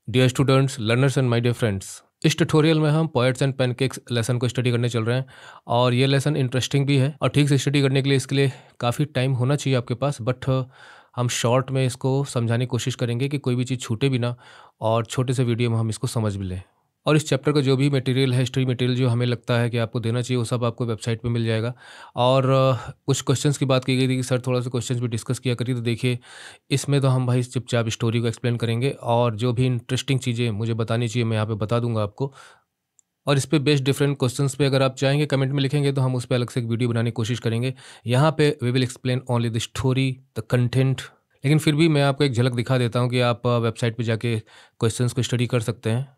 Dear students, learners and my dear friends, इस tutorial में हम पोएट्स एंड पैनकेक्स लेसन को स्टडी करने चल रहे हैं। और ये लेसन इंटरेस्टिंग भी है और ठीक से स्टडी करने के लिए इसके लिए काफ़ी टाइम होना चाहिए आपके पास। बट हम शॉर्ट में इसको समझाने की कोशिश करेंगे कि कोई भी चीज़ छूटे भी ना और छोटे से वीडियो में हम इसको समझ भी लें। और इस चैप्टर का जो भी मटेरियल है, हिस्ट्री मटेरियल जो हमें लगता है कि आपको देना चाहिए, वो सब आपको वेबसाइट पे मिल जाएगा। और कुछ क्वेश्चंस की बात की गई थी कि सर थोड़ा सा क्वेश्चंस भी डिस्कस किया करिए। तो देखिए, इसमें तो हम भाई चुपचाप स्टोरी को एक्सप्लेन करेंगे और जो भी इंटरेस्टिंग चीज़ें मुझे बतानी चाहिए मैं यहाँ पे बता दूंगा आपको। और इस पे बेस्ड डिफरेंट क्वेश्चंस पे अगर आप चाहेंगे कमेंट में लिखेंगे तो हम उस पे अलग से एक वीडियो बनाने की कोशिश करेंगे। यहाँ पे we will explain only the story, the content. लेकिन फिर भी मैं आपको एक झलक दिखा देता हूँ कि आप वेबसाइट पे जाके क्वेश्चंस को स्टडी कर सकते हैं।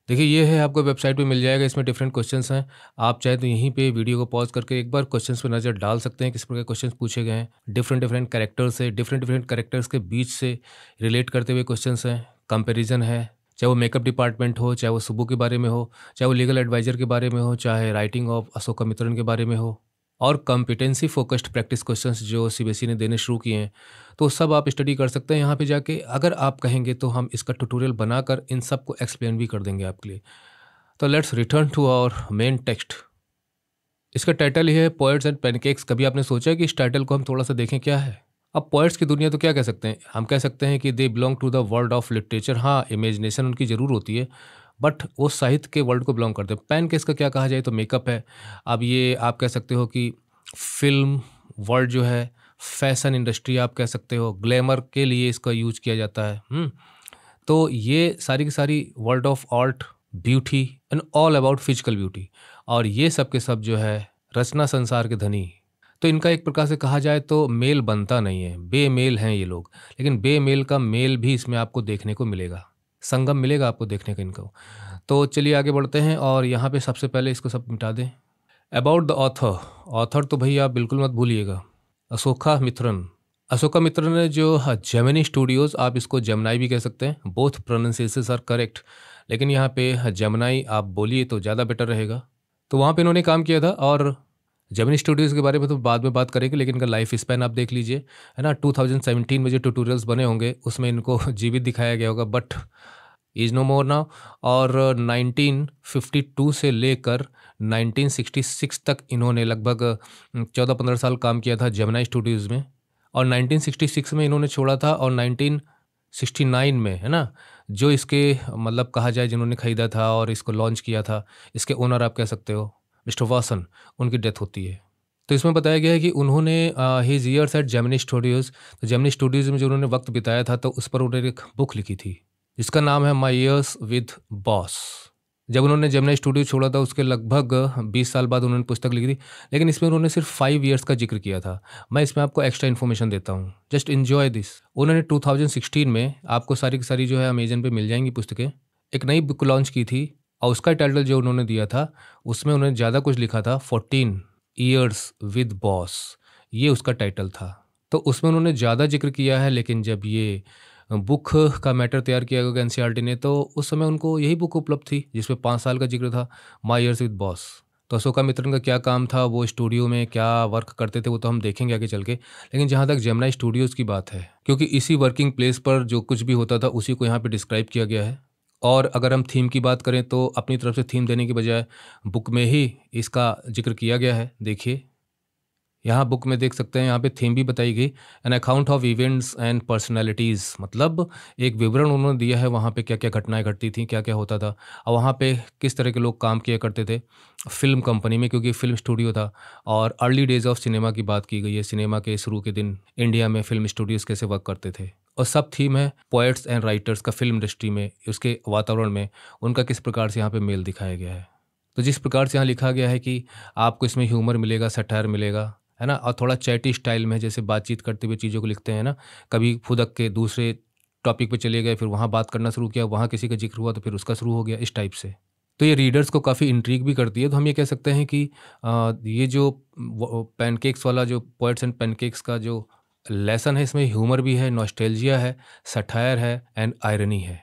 देखिए, ये है, आपको वेबसाइट पे मिल जाएगा। इसमें डिफरेंट क्वेश्चंस हैं। आप चाहे तो यहीं पे वीडियो को पॉज करके एक बार क्वेश्चंस पे नज़र डाल सकते हैं, किस प्रकार के क्वेश्चंस पूछे गए हैं। डिफरेंट डिफरेंट कैरेक्टर्स से, डिफरेंट डिफरेंट कैरेक्टर्स के बीच से रिलेट करते हुए क्वेश्चंस हैं। कंपैरिजन है, चाहे वो मेकअप डिपार्टमेंट हो, चाहे वो सुब्बू के बारे में हो, चाहे वो लीगल एडवाइज़र के बारे में हो, चाहे राइटिंग ऑफ अशोकामित्रन के बारे में हो, और कॉम्पिटेंसी फोकस्ड प्रैक्टिस क्वेश्चंस जो सीबीएसई ने देने शुरू किए हैं, तो सब आप स्टडी कर सकते हैं यहाँ पे जाके। अगर आप कहेंगे तो हम इसका ट्यूटोरियल बनाकर इन सब को एक्सप्लेन भी कर देंगे आपके लिए। तो let's return to our main text. इसका टाइटल ही है पोएट्स एंड पैनकेक्स। कभी आपने सोचा है कि इस टाइटल को हम थोड़ा सा देखें क्या है? अब पोएट्स की दुनिया तो क्या कह सकते हैं, हम कह सकते हैं कि they belong to the world of literature. हाँ, इमेजिनेशन उनकी ज़रूर होती है, बट वो साहित्य के वर्ल्ड को बिलोंग करते हैं। पैनकेक्स का क्या कहा जाए तो मेकअप है। अब ये आप कह सकते हो कि फिल्म वर्ल्ड जो है, फैशन इंडस्ट्री आप कह सकते हो, ग्लैमर के लिए इसका यूज किया जाता है। तो ये सारी की सारी world of art, beauty and all about physical beauty, और ये सब के सब जो है रचना संसार के धनी। तो इनका एक प्रकार से कहा जाए तो मेल बनता नहीं है, बेमेल हैं ये लोग। लेकिन बेमेल का मेल भी इसमें आपको देखने को मिलेगा, संगम मिलेगा आपको देखने का इनको। तो चलिए आगे बढ़ते हैं और यहाँ पे सबसे पहले इसको सब मिटा दें। About the author. ऑथर तो भैया आप बिल्कुल मत भूलिएगा, अशोका मित्रन। अशोका मित्र ने जो जेमिनी स्टूडियोज़, आप इसको जमनाई भी कह सकते हैं, बोथ प्रोनाउंसिएशंस आर करेक्ट, लेकिन यहाँ पे जमनाई आप बोलिए तो ज़्यादा बेटर रहेगा। तो वहाँ पे इन्होंने काम किया था। और जेमिनी स्टूडियोज़ के बारे में तो बाद में बात करेंगे, लेकिन इनका लाइफ स्पैन आप देख लीजिए, है ना। 2017 में जो ट्यूटोरियल्स बने होंगे उसमें इनको जीवित दिखाया गया होगा, but is no more now. और 1952 से लेकर 1966 तक इन्होंने लगभग 14-15 साल काम किया था जेमिनी स्टूडियोज़ में। और 1966 में इन्होंने छोड़ा था, और 1969 में, है ना, जो इसके मतलब कहा जाए जिन्होंने खरीदा था और इसको लॉन्च किया था, इसके ओनर आप कह सकते हो मिस्टर वासन, उनकी डेथ होती है। तो इसमें बताया गया है कि उन्होंने his years at Gemini Studios, तो जेमिनी स्टूडियोज़ में जो उन्होंने वक्त बिताया था, तो उस पर उन्होंने एक बुक लिखी थी जिसका नाम है माई ईयर्स विद बॉस। जब उन्होंने जेमिनी स्टूडियो छोड़ा था उसके लगभग 20 साल बाद उन्होंने पुस्तक लिखी थी, लेकिन इसमें उन्होंने सिर्फ 5 ईयर्स का जिक्र किया था। मैं इसमें आपको एक्स्ट्रा इन्फॉर्मेशन देता हूँ, जस्ट इन्जॉय दिस। उन्होंने 2016 में, आपको सारी की सारी जो है अमेजन पे मिल जाएंगी पुस्तकें, एक नई बुक लॉन्च की थी, और उसका टाइटल जो उन्होंने दिया था उसमें उन्होंने ज़्यादा कुछ लिखा था, 14 ईयर्स विद बॉस, ये उसका टाइटल था। तो उसमें उन्होंने ज़्यादा जिक्र किया है, लेकिन जब ये बुक का मैटर तैयार किया गया एनसीईआरटी ने, तो उस समय उनको यही बुक उपलब्ध थी जिसमें 5 साल का जिक्र था, माई ईयर्स विद बॉस। तो अशोका मित्रन का क्या काम था, वो स्टूडियो में क्या वर्क करते थे, वो तो हम देखेंगे आगे चल के। लेकिन जहाँ तक जेमिनी स्टूडियोज़ की बात है, क्योंकि इसी वर्किंग प्लेस पर जो कुछ भी होता था उसी को यहाँ पे डिस्क्राइब किया गया है। और अगर हम थीम की बात करें तो अपनी तरफ से थीम देने की बजाय बुक में ही इसका जिक्र किया गया है। देखिए, यहाँ बुक में देख सकते हैं, यहाँ पे थीम भी बताई गई, an account of events and personalities, मतलब एक विवरण उन्होंने दिया है वहाँ पे क्या क्या घटनाएं घटती थी, क्या क्या होता था, और वहाँ पे किस तरह के लोग काम किया करते थे फिल्म कंपनी में, क्योंकि फिल्म स्टूडियो था। और अर्ली डेज ऑफ सिनेमा की बात की गई है, सिनेमा के शुरू के दिन इंडिया में फिल्म स्टूडियोज़ कैसे वर्क करते थे। और सब थीम है पोएट्स एंड राइटर्स का फिल्म इंडस्ट्री में, उसके वातावरण में उनका किस प्रकार से यहाँ पे मेल दिखाया गया है। तो जिस प्रकार से यहाँ लिखा गया है कि आपको इसमें ह्यूमर मिलेगा, सटायर मिलेगा, है ना, और थोड़ा चैटी स्टाइल में, जैसे बातचीत करते हुए चीज़ों को लिखते हैं ना, कभी फुदक के दूसरे टॉपिक पे चले गए, फिर वहाँ बात करना शुरू किया, वहाँ किसी का जिक्र हुआ तो फिर उसका शुरू हो गया, इस टाइप से। तो ये रीडर्स को काफ़ी इंट्रीग भी करती है। तो हम ये कह सकते हैं कि ये जो पैनकेक्स वाला जो पोएट्स एंड पैनकेक्स का जो लेसन है, इसमें ह्यूमर भी है, नॉस्टैल्जिया है, सटायर है एंड आयरनी है।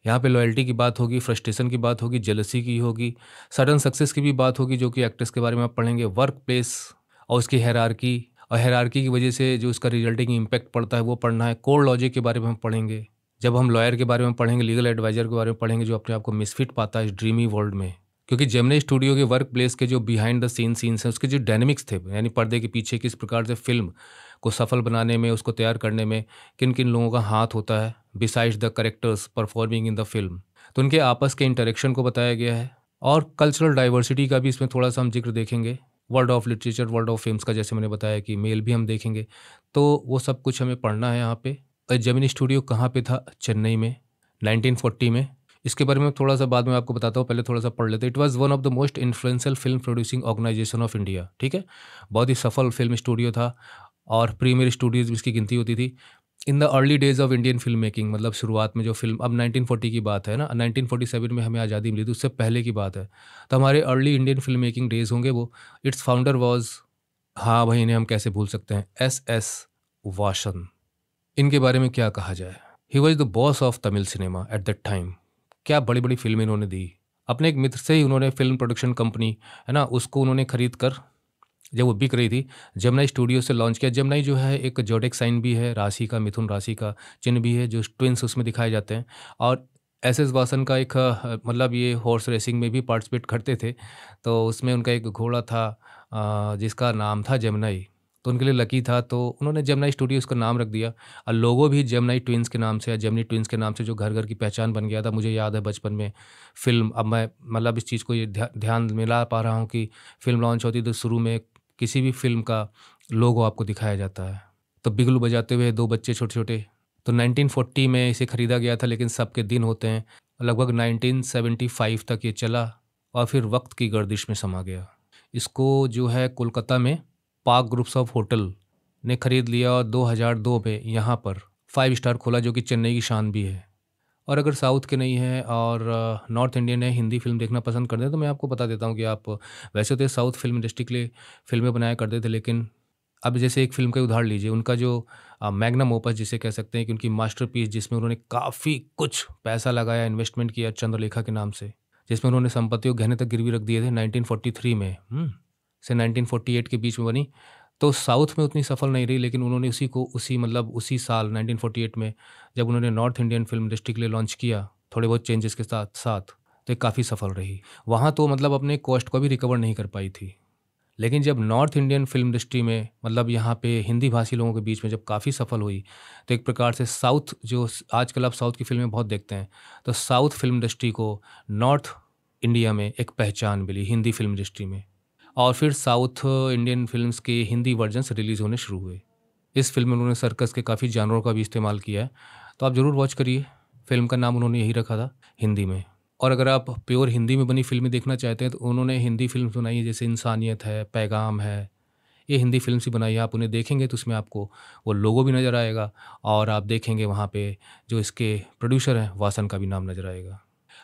यहाँ पे लॉयल्टी की बात होगी, फ्रस्ट्रेशन की बात होगी, जेलसी की होगी, सडन सक्सेस की भी बात होगी, जो कि एक्टर्स के बारे में आप पढ़ेंगे, वर्क प्लेस और उसकी हायरार्की, और हायरार्की की वजह से जो उसका रिजल्टिंग इम्पैक्ट पड़ता है वो पढ़ना है। कोर लॉजिक के बारे में हम पढ़ेंगे, जब हम लॉयर के बारे में पढ़ेंगे, लीगल एडवाइज़र के बारे में पढ़ेंगे जो अपने आप को मिसफिट पाता है इस ड्रीमी वर्ल्ड में। क्योंकि जेमिनी स्टूडियो के वर्क प्लेस के जो बिहाइंड द सीन्स हैं, उसके जो डायनामिक्स थे, यानी पर्दे के पीछे किस प्रकार से फ़िल्म को सफल बनाने में, उसको तैयार करने में किन-किन लोगों का हाथ होता है, besides the characters performing in the film. तो उनके आपस के इंटरेक्शन को बताया गया है और कल्चरल डाइवर्सिटी का भी इसमें थोड़ा-सा हम ज़िक्र देखेंगे। World of literature, world of films का जैसे मैंने बताया कि मेल भी हम देखेंगे। तो वो सब कुछ हमें पढ़ना है यहाँ पे। जेमिनी स्टूडियो कहाँ पे था? चेन्नई में, 1940 में। इसके बारे में थोड़ा-सा बाद में आपको बताता हूँ, पहले थोड़ा-सा पढ़ लेते हैं। It was one of the most influential film producing organisation of India, ठीक है? बहुत ही सफल फ़िल्म स्टूडियो था और प्रीमियर स्टूडियोज़ भी इसकी गिनती होती थी। In the early days of Indian film making, मतलब शुरुआत में जो फ़िल्म, अब 1940 की बात है ना, 1947 में हमें आज़ादी मिली थी, उससे पहले की बात है। तो हमारे early Indian film making days होंगे वो। इट्स फाउंडर वाज़, हाँ, भाई इन्हें हम कैसे भूल सकते हैं, एस.एस. वासन। इनके बारे में क्या कहा जाए? He was the boss of Tamil cinema at that time. क्या बड़ी-बड़ी फ़िल्में इन्होंने दी। अपने एक मित्र से ही उन्होंने फ़िल्म प्रोडक्शन कंपनी, है ना, उसको उन्होंने खरीद कर, जब वो बिक रही थी, जेमिनी स्टूडियो से लॉन्च किया। जेमिनी जो है एक ज़ोडिएक साइन भी है, राशि का, मिथुन राशि का चिन्ह भी है, जो ट्विन्स उसमें दिखाए जाते हैं। और एस.एस. वासन का एक मतलब ये हॉर्स रेसिंग में भी पार्टिसिपेट करते थे। तो उसमें उनका एक घोड़ा था जिसका नाम था जेमिनी। तो उनके लिए लकी था, तो उन्होंने जेमिनी स्टूडियो उसका नाम रख दिया और लोगो भी जेमिनी ट्विन्स के नाम से या जेमिनी ट्विन्स के नाम से, जो घर-घर की पहचान बन गया था। मुझे याद है बचपन में फ़िल्म, अब मैं मतलब इस चीज़ को ये ध्यान मिला पा रहा हूँ कि फ़िल्म लॉन्च होती तो शुरू में किसी भी फ़िल्म का लोगो आपको दिखाया जाता है। तो बिगलू बजाते हुए 2 बच्चे छोटे-छोटे। तो 1940 में इसे खरीदा गया था, लेकिन सबके दिन होते हैं। लगभग 1975 तक ये चला और फिर वक़्त की गर्दिश में समा गया। इसको जो है कोलकाता में पार्क ग्रुप्स ऑफ होटल ने खरीद लिया और 2002 में यहाँ पर 5 स्टार खोला, जो कि चेन्नई की शान भी है। और अगर साउथ के नहीं है और नॉर्थ इंडियन है, हिंदी फ़िल्म देखना पसंद करते हैं, तो मैं आपको बता देता हूँ कि आप वैसे तो साउथ फ़िल्म इंडस्ट्री के लिए फ़िल्में बनाया करते थे, लेकिन अब जैसे एक फ़िल्म का उदाहरण लीजिए, उनका जो मैग्नम ओपस जिसे कह सकते हैं कि उनकी मास्टरपीस, जिसमें उन्होंने काफ़ी कुछ पैसा लगाया, इन्वेस्टमेंट किया चंद्रलेखा के नाम से, जिसमें उन्होंने संपत्ति को गहने तक गिरवी रख दिए थे 1943 में, से 1948 के बीच में बनी। तो साउथ में उतनी सफल नहीं रही, लेकिन उन्होंने उसी मतलब उसी साल 1948 में जब उन्होंने नॉर्थ इंडियन फ़िल्म इंडस्ट्री के लिए लॉन्च किया, थोड़े बहुत चेंजेस के साथ-साथ, तो ये काफ़ी सफल रही। वहाँ तो मतलब अपने कॉस्ट को भी रिकवर नहीं कर पाई थी। लेकिन जब नॉर्थ इंडियन फ़िल्म इंडस्ट्री में, मतलब यहाँ पे हिंदी भाषी लोगों के बीच में जब काफ़ी सफल हुई, तो एक प्रकार से साउथ, जो आजकल आप साउथ की फ़िल्में बहुत देखते हैं, तो साउथ फ़िल्म इंडस्ट्री को नॉर्थ इंडिया में एक पहचान मिली हिंदी फ़िल्म इंडस्ट्री में। और फिर साउथ इंडियन फ़िल्म्स के हिंदी वर्जन्स रिलीज़ होने शुरू हुए। इस फ़िल्म में उन्होंने सर्कस के काफ़ी जानवरों का भी इस्तेमाल किया है, तो आप ज़रूर वॉच करिए। फ़िल्म का नाम उन्होंने यही रखा था हिंदी में। और अगर आप प्योर हिंदी में बनी फ़िल्में देखना चाहते हैं, तो उन्होंने हिंदी फ़िल्म बनाई है, जैसे इंसानियत है, पैगाम है, ये हिंदी फ़िल्म्स ही बनाई है। आप उन्हें देखेंगे तो उसमें आपको वो लोगो भी नज़र आएगा और आप देखेंगे वहाँ पे जो इसके प्रोड्यूसर हैं, वासन का भी नाम नज़र आएगा।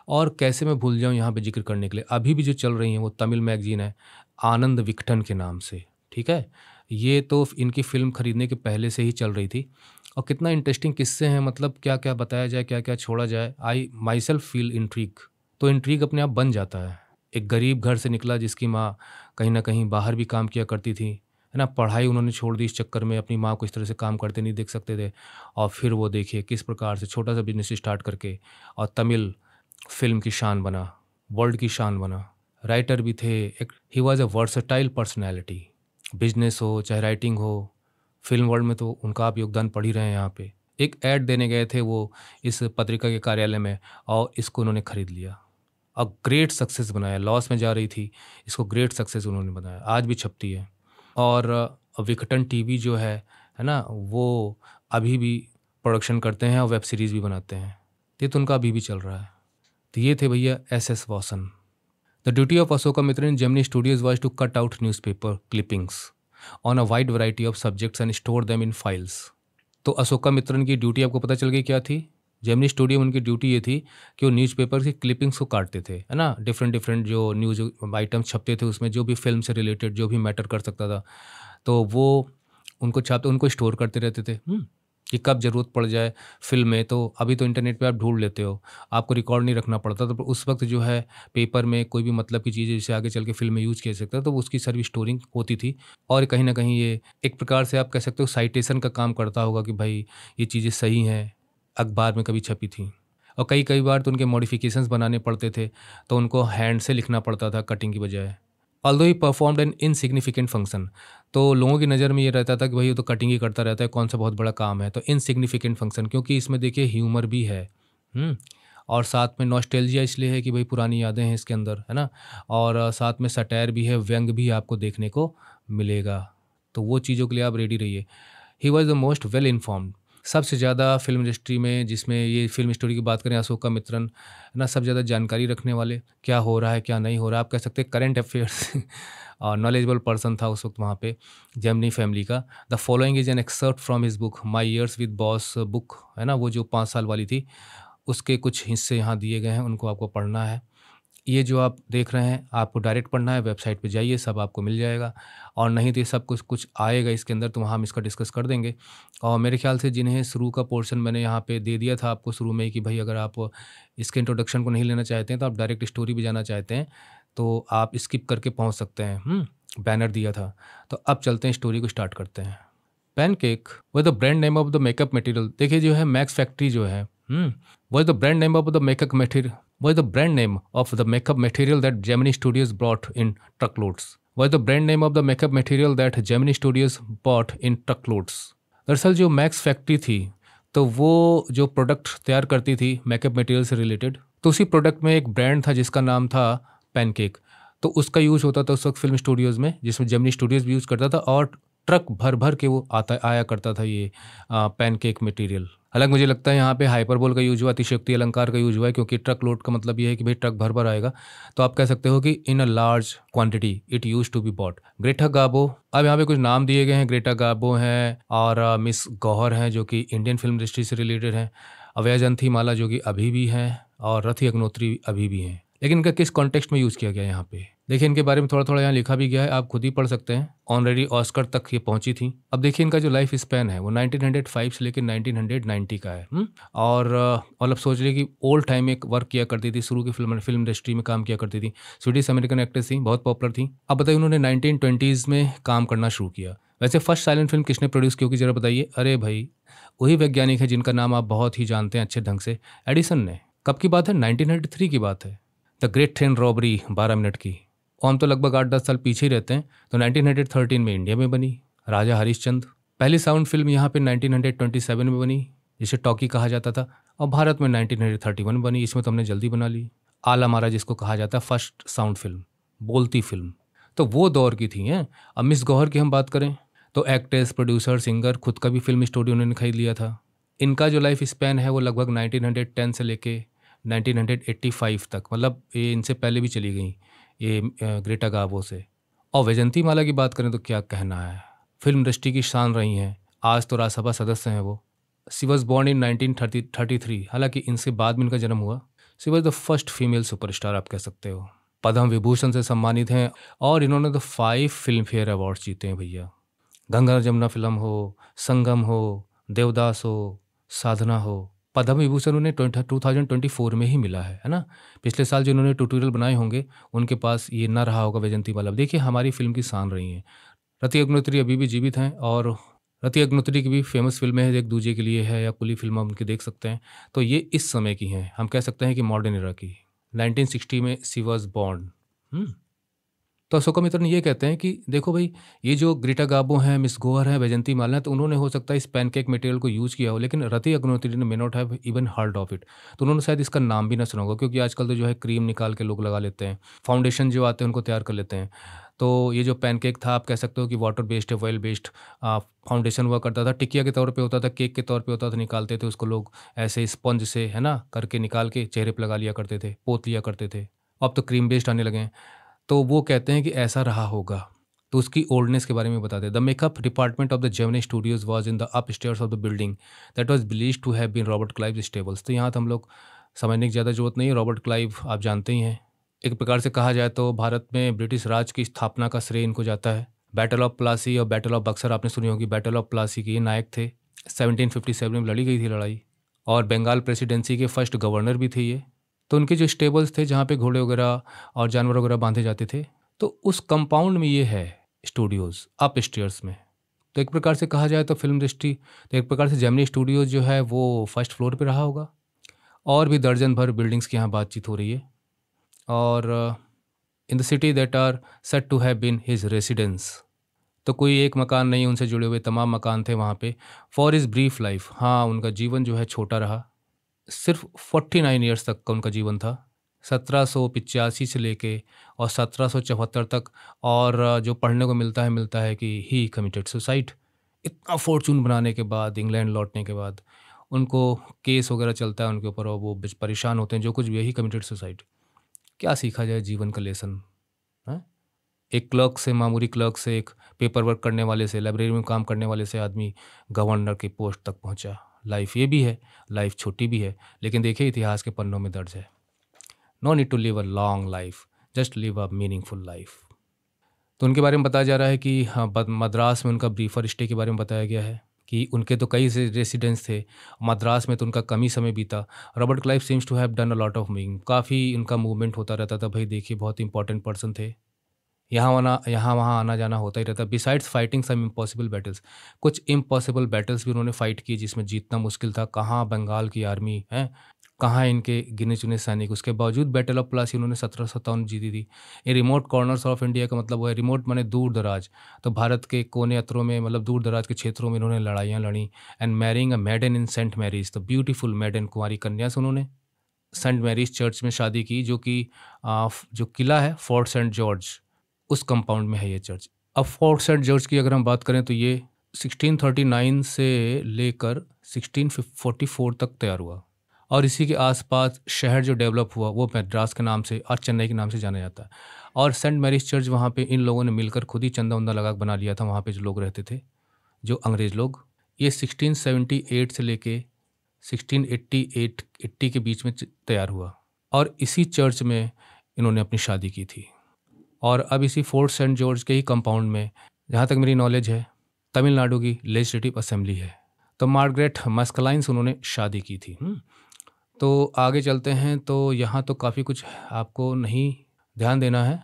और कैसे मैं भूल जाऊँ यहाँ पे ज़िक्र करने के लिए, अभी भी जो चल रही हैं वो तमिल मैगज़ीन है, आनंद विकटन के नाम से, ठीक है? ये तो इनकी फ़िल्म खरीदने के पहले से ही चल रही थी और कितना इंटरेस्टिंग किस्से हैं, मतलब क्या-क्या बताया जाए, क्या-क्या छोड़ा जाए। आई माई सेल्फ फ़ील इंट्रिग, तो इंट्रिग अपने आप बन जाता है। एक गरीब घर से निकला जिसकी माँ कहीं न कहीं बाहर भी काम किया करती थी, है ना? पढ़ाई उन्होंने छोड़ दी इस चक्कर में, अपनी माँ को इस तरह से काम करते नहीं देख सकते थे और फिर वो देखिए किस प्रकार से छोटा-सा बिज़नेस स्टार्ट करके और तमिल फ़िल्म की शान बना, वर्ल्ड की शान बना। राइटर भी थे, एक he was a versatile personality. Business हो, चाहे राइटिंग हो, फ़िल्म वर्ल्ड में तो उनका आप योगदान पढ़ ही रहे हैं यहाँ पे। एक ऐड देने गए थे वो इस पत्रिका के कार्यालय में और इसको उन्होंने खरीद लिया और ग्रेट सक्सेस बनाया। लॉस में जा रही थी, इसको ग्रेट सक्सेस उन्होंने बनाया, आज भी छपती है। और विकटन टीवी जो है ना? वो अभी भी प्रोडक्शन करते हैं और वेब सीरीज़ भी बनाते हैं। ये तो उनका अभी भी चल रहा है। तो ये थे भैया S S. Vasan. The duty of Ashokamitran in Gemini Studios was to cut out newspaper clippings on a wide variety of subjects and store them in files. तो अशोका मित्रन की ड्यूटी आपको पता चल गई क्या थी? जेमिनी स्टूडियो में उनकी ड्यूटी ये थी कि वो न्यूज़पेपर की क्लिपिंग्स को काटते थे, है ना? डिफरेंट जो न्यूज़ आइटम्स छपते थे उसमें जो भी फ़िल्म से रिलेटेड जो भी मैटर कर सकता था, तो वो उनको छापते, उनको स्टोर करते रहते थे, कि कब ज़रूरत पड़ जाए फ़िल्म में। तो अभी तो इंटरनेट पे आप ढूँढ लेते हो, आपको रिकॉर्ड नहीं रखना पड़ता। तो उस वक़्त जो है पेपर में कोई भी मतलब की चीज़ जिसे आगे चल के फ़िल्म में यूज़ किया जा सकता है, तो उसकी सारी स्टोरिंग होती थी। और कहीं न कहीं ये एक प्रकार से आप कह सकते हो साइटेशन का काम करता होगा कि भाई ये चीज़ें सही हैं। अखबार में कभी छपी थी। और कई कई बार तो उनके मॉडिफिकेशंस बनाने पड़ते थे, तो उनको हैंड से लिखना पड़ता था कटिंग की बजाय। Although he performed N insignificant function, तो लोगों की नज़र में ये रहता था कि भाई ये तो कटिंग ही करता रहता है, कौन सा बहुत बड़ा काम है। तो इनसिग्निफिकेंट फंक्शन, क्योंकि इसमें देखिए ह्यूमर भी है। और साथ में नॉस्टैल्जिया इसलिए है कि भाई पुरानी यादें हैं इसके अंदर, है ना। और साथ में सटायर भी है, व्यंग भी आपको देखने को मिलेगा। तो वो चीज़ों के लिए आप रेडी रहिए। ही was the most well informed, सबसे ज़्यादा फिल्म इंडस्ट्री में, जिसमें ये फिल्म स्टोरी की बात करें, अशोका मित्रन, है ना, सब ज़्यादा जानकारी रखने वाले, क्या हो रहा है क्या नहीं हो रहा है, आप कह सकते हैं करेंट अफेयर्स और नॉलेजेबल पर्सन था उस वक्त वहाँ पे जेमिनी फैमिली का। The following is an exert from his book my years with boss book, है ना, वो जो 5 साल वाली थी, उसके कुछ हिस्से यहाँ दिए गए हैं, उनको आपको पढ़ना है। ये जो आप देख रहे हैं आपको डायरेक्ट पढ़ना है, वेबसाइट पे जाइए, सब आपको मिल जाएगा। और नहीं तो ये सब कुछ कुछ आएगा इसके अंदर, तो वहाँ हम इसका डिस्कस कर देंगे। और मेरे ख्याल से जिन्हें शुरू का पोर्शन मैंने यहाँ पे दे दिया था आपको शुरू में ही कि भाई अगर आप इसके इंट्रोडक्शन को नहीं लेना चाहते हैं, तो आप डायरेक्ट स्टोरी पे जाना चाहते हैं, तो आप स्किप करके पहुँच सकते हैं। बैनर दिया था। तो अब चलते हैं, स्टोरी को स्टार्ट करते हैं। पैनकेक वो the brand name of the makeup material, देखिए जो है मैक्स फैक्ट्री जो है, वो the brand name of the makeup material, वो the brand name of the makeup material that Gemini Studios brought in truckloads, वो the brand name of the makeup material that Gemini Studios bought in truckloads. दरअसल जो max factory थी, तो वो जो product तैयार करती थी मेकअप मटेरियल से रिलेटेड, तो उसी प्रोडक्ट में एक ब्रांड था जिसका नाम था पैनकेक। तो उसका यूज़ होता था उस वक्त फिल्म स्टूडियोज़ में, जिसमें जेमिनी स्टूडियोज़ भी यूज़ करता था, और ट्रक भर भर के वो आया करता था ये पैनकेक मटेरियल। हालांकि मुझे लगता है यहाँ पे हाइपरबोल का यूज हुआ, अतिशयोक्ति अलंकार का यूज हुआ है, क्योंकि ट्रक लोड का मतलब ये है कि भाई ट्रक भर भर आएगा। तो आप कह सकते हो कि in a large quantity it use to be bought. Greta Garbo, अब यहाँ पे कुछ नाम दिए गए हैं, ग्रेटा गाबो हैं और मिस गौहर हैं जो कि इंडियन फिल्म इंडस्ट्री से रिलेटेड हैं, अवैजंथी माला जो कि अभी भी हैं, और रथी अग्नोत्री अभी भी हैं। लेकिन इनका किस कॉन्टेक्स्ट में यूज़ किया गया यहाँ पे, देखिए इनके बारे में थोड़ा थोड़ा यहाँ लिखा भी गया है, आप खुद ही पढ़ सकते हैं। ऑनरेडी ऑस्कर तक ये पहुंची थी। अब देखिए इनका जो लाइफ स्पैन है वो 1905 से लेकर 1990 का है। और मतलब सोच रही कि ओल्ड टाइम में एक वर्क किया करती थी, शुरू की फिल्म इंडस्ट्री में काम किया करती थी, स्वीडिश अमेरिकन एक्ट्रेस थी, बहुत पॉपुलर थी। अब बताइए उन्होंने 1920s में काम करना शुरू किया। वैसे फर्स्ट साइलेंट फिल्म किसने प्रोड्यूस की होगी जरा बताइए। अरे भाई वही वैज्ञानिक है जिनका नाम आप बहुत ही जानते हैं अच्छे ढंग से, एडिसन ने। कब की बात है, 1993 की बात है। The great train robbery 12 minute की, और हम तो लगभग 8-10 साल पीछे ही रहते हैं। तो 1913 में इंडिया में बनी राजा हरिश्चंद्र। पहली साउंड फिल्म यहाँ पे 1927 में बनी, जिसे टॉकी कहा जाता था, और भारत में 1931 में बनी, इसमें तो हमने जल्दी बना ली। आला मारा जिसको कहा जाता है फर्स्ट साउंड फिल्म, बोलती फिल्म, तो वो दौर की थी हैं। अब मिस गौहर की हम बात करें तो एक्ट्रेस, प्रोड्यूसर, सिंगर, खुद का भी फिल्म स्टूडियो उन्होंने खरीद लिया था। इनका जो लाइफ स्पैन है वो लगभग 1910 से लेके 1985 तक, मतलब ये इनसे पहले भी चली गई ये ग्रेटा गाबो से। और वैजंती माला की बात करें तो क्या कहना है, फिल्म इंडस्ट्री की शान रही हैं, आज तो राज्यसभा सदस्य हैं वो। शी वॉज बॉर्न इन 1933, हालांकि इनसे बाद में इनका जन्म हुआ। She was the first female superstar आप कह सकते हो। पद्म विभूषण से सम्मानित हैं, और इन्होंने तो 5 फिल्म फेयर अवार्ड्स जीते हैं भैया। गंगा जमुना फिल्म हो, संगम हो, देवदास हो, साधना हो, पद्म विभूषण उन्हें 2024 में ही मिला है ना। पिछले साल जो उन्होंने ट्यूटोरियल बनाए होंगे उनके पास ये ना रहा होगा वैजंती माला। देखिए हमारी फिल्म की शान रही हैं। रति अग्निहोत्री अभी भी जीवित हैं, और रति अग्निहोत्री की भी फेमस फिल्में हैं, एक दूजे के लिए है या कुली फिल्म उनकी देख सकते हैं। तो ये इस समय की हैं, हम कह सकते हैं कि मॉडर्न एरा की। 1960 में शी वॉज बॉर्न। तो अशोका मित्र ये कहते हैं कि देखो भाई, ये जो ग्रेटा गाबो हैं, मिस गौहर हैं, वैजंती माला, तो उन्होंने हो सकता है इस पैनकेक मटेरियल को यूज़ किया हो, लेकिन रति अग्निहोत्री ने may not have even heard of it. तो उन्होंने शायद इसका नाम भी ना सुना होगा, क्योंकि आजकल तो जो है क्रीम निकाल के लोग लगा लेते हैं, फाउंडेशन जो आते हैं उनको तैयार कर लेते हैं। तो ये जो पैनकेक था आप कह सकते हो कि वाटर बेस्ड है, ऑयल बेस्ड फाउंडेशन हुआ करता था, टिकिया के तौर पे होता था, केक के तौर पे होता था, निकालते थे उसको लोग ऐसे स्पंज से, है ना, करके निकाल के चेहरे पर लगा लिया करते थे, पोत लिया करते थे। अब तो क्रीम बेस्ड आने लगे हैं। तो वो कहते हैं कि ऐसा रहा होगा। तो उसकी ओल्डनेस के बारे में बताते हैं। The makeup department of the Gemini Studios was in the upstairs of the building that was believed to have been Robert Clive stables. तो यहाँ तो हम लोग समझने की ज़्यादा जरूरत नहीं है, रॉबर्ट क्लाइव आप जानते ही हैं। एक प्रकार से कहा जाए तो भारत में ब्रिटिश राज की स्थापना का श्रेय इनको जाता है। बैटल ऑफ प्लासी और बैटल ऑफ बक्सर आपने सुनी होगी। बैटल ऑफ प्लासी के ये नायक थे, 1757 में लड़ी गई थी लड़ाई, और बंगाल प्रेसिडेंसी के फर्स्ट गवर्नर भी थे ये। तो उनके जो स्टेबल्स थे जहाँ पे घोड़े वगैरह और जानवर वगैरह बांधे जाते थे, तो उस कंपाउंड में ये है स्टूडियोज़ अप स्टेयर्स में। तो एक प्रकार से कहा जाए तो फिल्म दृष्टि, तो एक प्रकार से जेमिनी स्टूडियोज जो है वो फर्स्ट फ्लोर पे रहा होगा। और भी दर्जन भर बिल्डिंग्स की यहाँ बातचीत हो रही है। और in the city that are set to have been his residence, तो कोई एक मकान नहीं, उनसे जुड़े हुए तमाम मकान थे वहाँ पे। फॉर इज़ ब्रीफ लाइफ, हाँ उनका जीवन जो है छोटा रहा, सिर्फ 49 ईयर्स तक का उनका जीवन था, 1785 से लेके और 1774 तक। और जो पढ़ने को मिलता है कि ही कमिटेड सुसाइड। इतना फॉर्चून बनाने के बाद, इंग्लैंड लौटने के बाद उनको केस वगैरह चलता है उनके ऊपर और वो परेशान होते हैं, जो कुछ भी यही कमिटेड सुसाइड। क्या सीखा जाए जीवन का लेसन? हैं? एक क्लर्क से, मामूली क्लर्क से, एक पेपर वर्क करने वाले से, लाइब्रेरी में काम करने वाले से आदमी गवर्नर की पोस्ट तक पहुंचा। लाइफ ये भी है, लाइफ छोटी भी है, लेकिन देखिए इतिहास के पन्नों में दर्ज है। No need to live a long life, just live a meaningful life. तो उनके बारे में बताया जा रहा है कि हाँ, मद्रास में उनका ब्रीफर स्टे के बारे में बताया गया है कि उनके तो कई से रेसिडेंट्स थे, मद्रास में तो उनका कम ही समय बीता। Robert Clive seems to have done a lot of moving, काफ़ी उनका मूवमेंट होता रहता था। भाई देखिए बहुत इंपॉर्टेंट पर्सन थे, यहाँ वहाँ आना जाना होता ही रहता। बिसाइड्स फाइटिंग सम इम्पॉसिबल बैटल्स, कुछ इम्पॉसिबल बैटल्स भी उन्होंने फाइट की जिसमें जीतना मुश्किल था। कहाँ बंगाल की आर्मी है, कहाँ इनके गिने चुने सैनिक, उसके बावजूद बैटल ऑफ प्लासी उन्होंने 1757 जीती थी। ये रिमोट कॉर्नर्स ऑफ इंडिया का मतलब वो है, रिमोट माने दूर दराज, तो भारत के कोने अतरों में, मतलब दूर दराज के क्षेत्रों में इन्होंने लड़ाइयाँ लड़ी। And marrying a maiden in Saint Mary's, तो ब्यूटीफुल मेडन, कुंवारी कन्या से उन्होंने सेंट मैरीज चर्च में शादी की, जो कि जो किला है फोर्ट सेंट जॉर्ज, उस कंपाउंड में है ये चर्च। अब फोर्ट सेंट जॉर्ज की अगर हम बात करें तो ये 1639 से लेकर 1644 तक तैयार हुआ और इसी के आसपास शहर जो डेवलप हुआ वो मद्रास के नाम से और चेन्नई के नाम से जाना जाता है। और सेंट मैरीज चर्च वहाँ पे इन लोगों ने मिलकर खुद ही चंदा उंदा लगा बना लिया था, वहाँ पे जो लोग रहते थे, जो अंग्रेज़ लोग। ये 1678 से लेके 1680 के बीच में तैयार हुआ और इसी चर्च में इन्होंने अपनी शादी की थी। और अब इसी फोर्ट सेंट जॉर्ज के ही कंपाउंड में, जहाँ तक मेरी नॉलेज है, तमिलनाडु की लेजिस्लेटिव असेंबली है। तो मार्गरेट मस्कलाइन से उन्होंने शादी की थी। तो आगे चलते हैं, तो यहाँ तो काफ़ी कुछ आपको नहीं ध्यान देना है,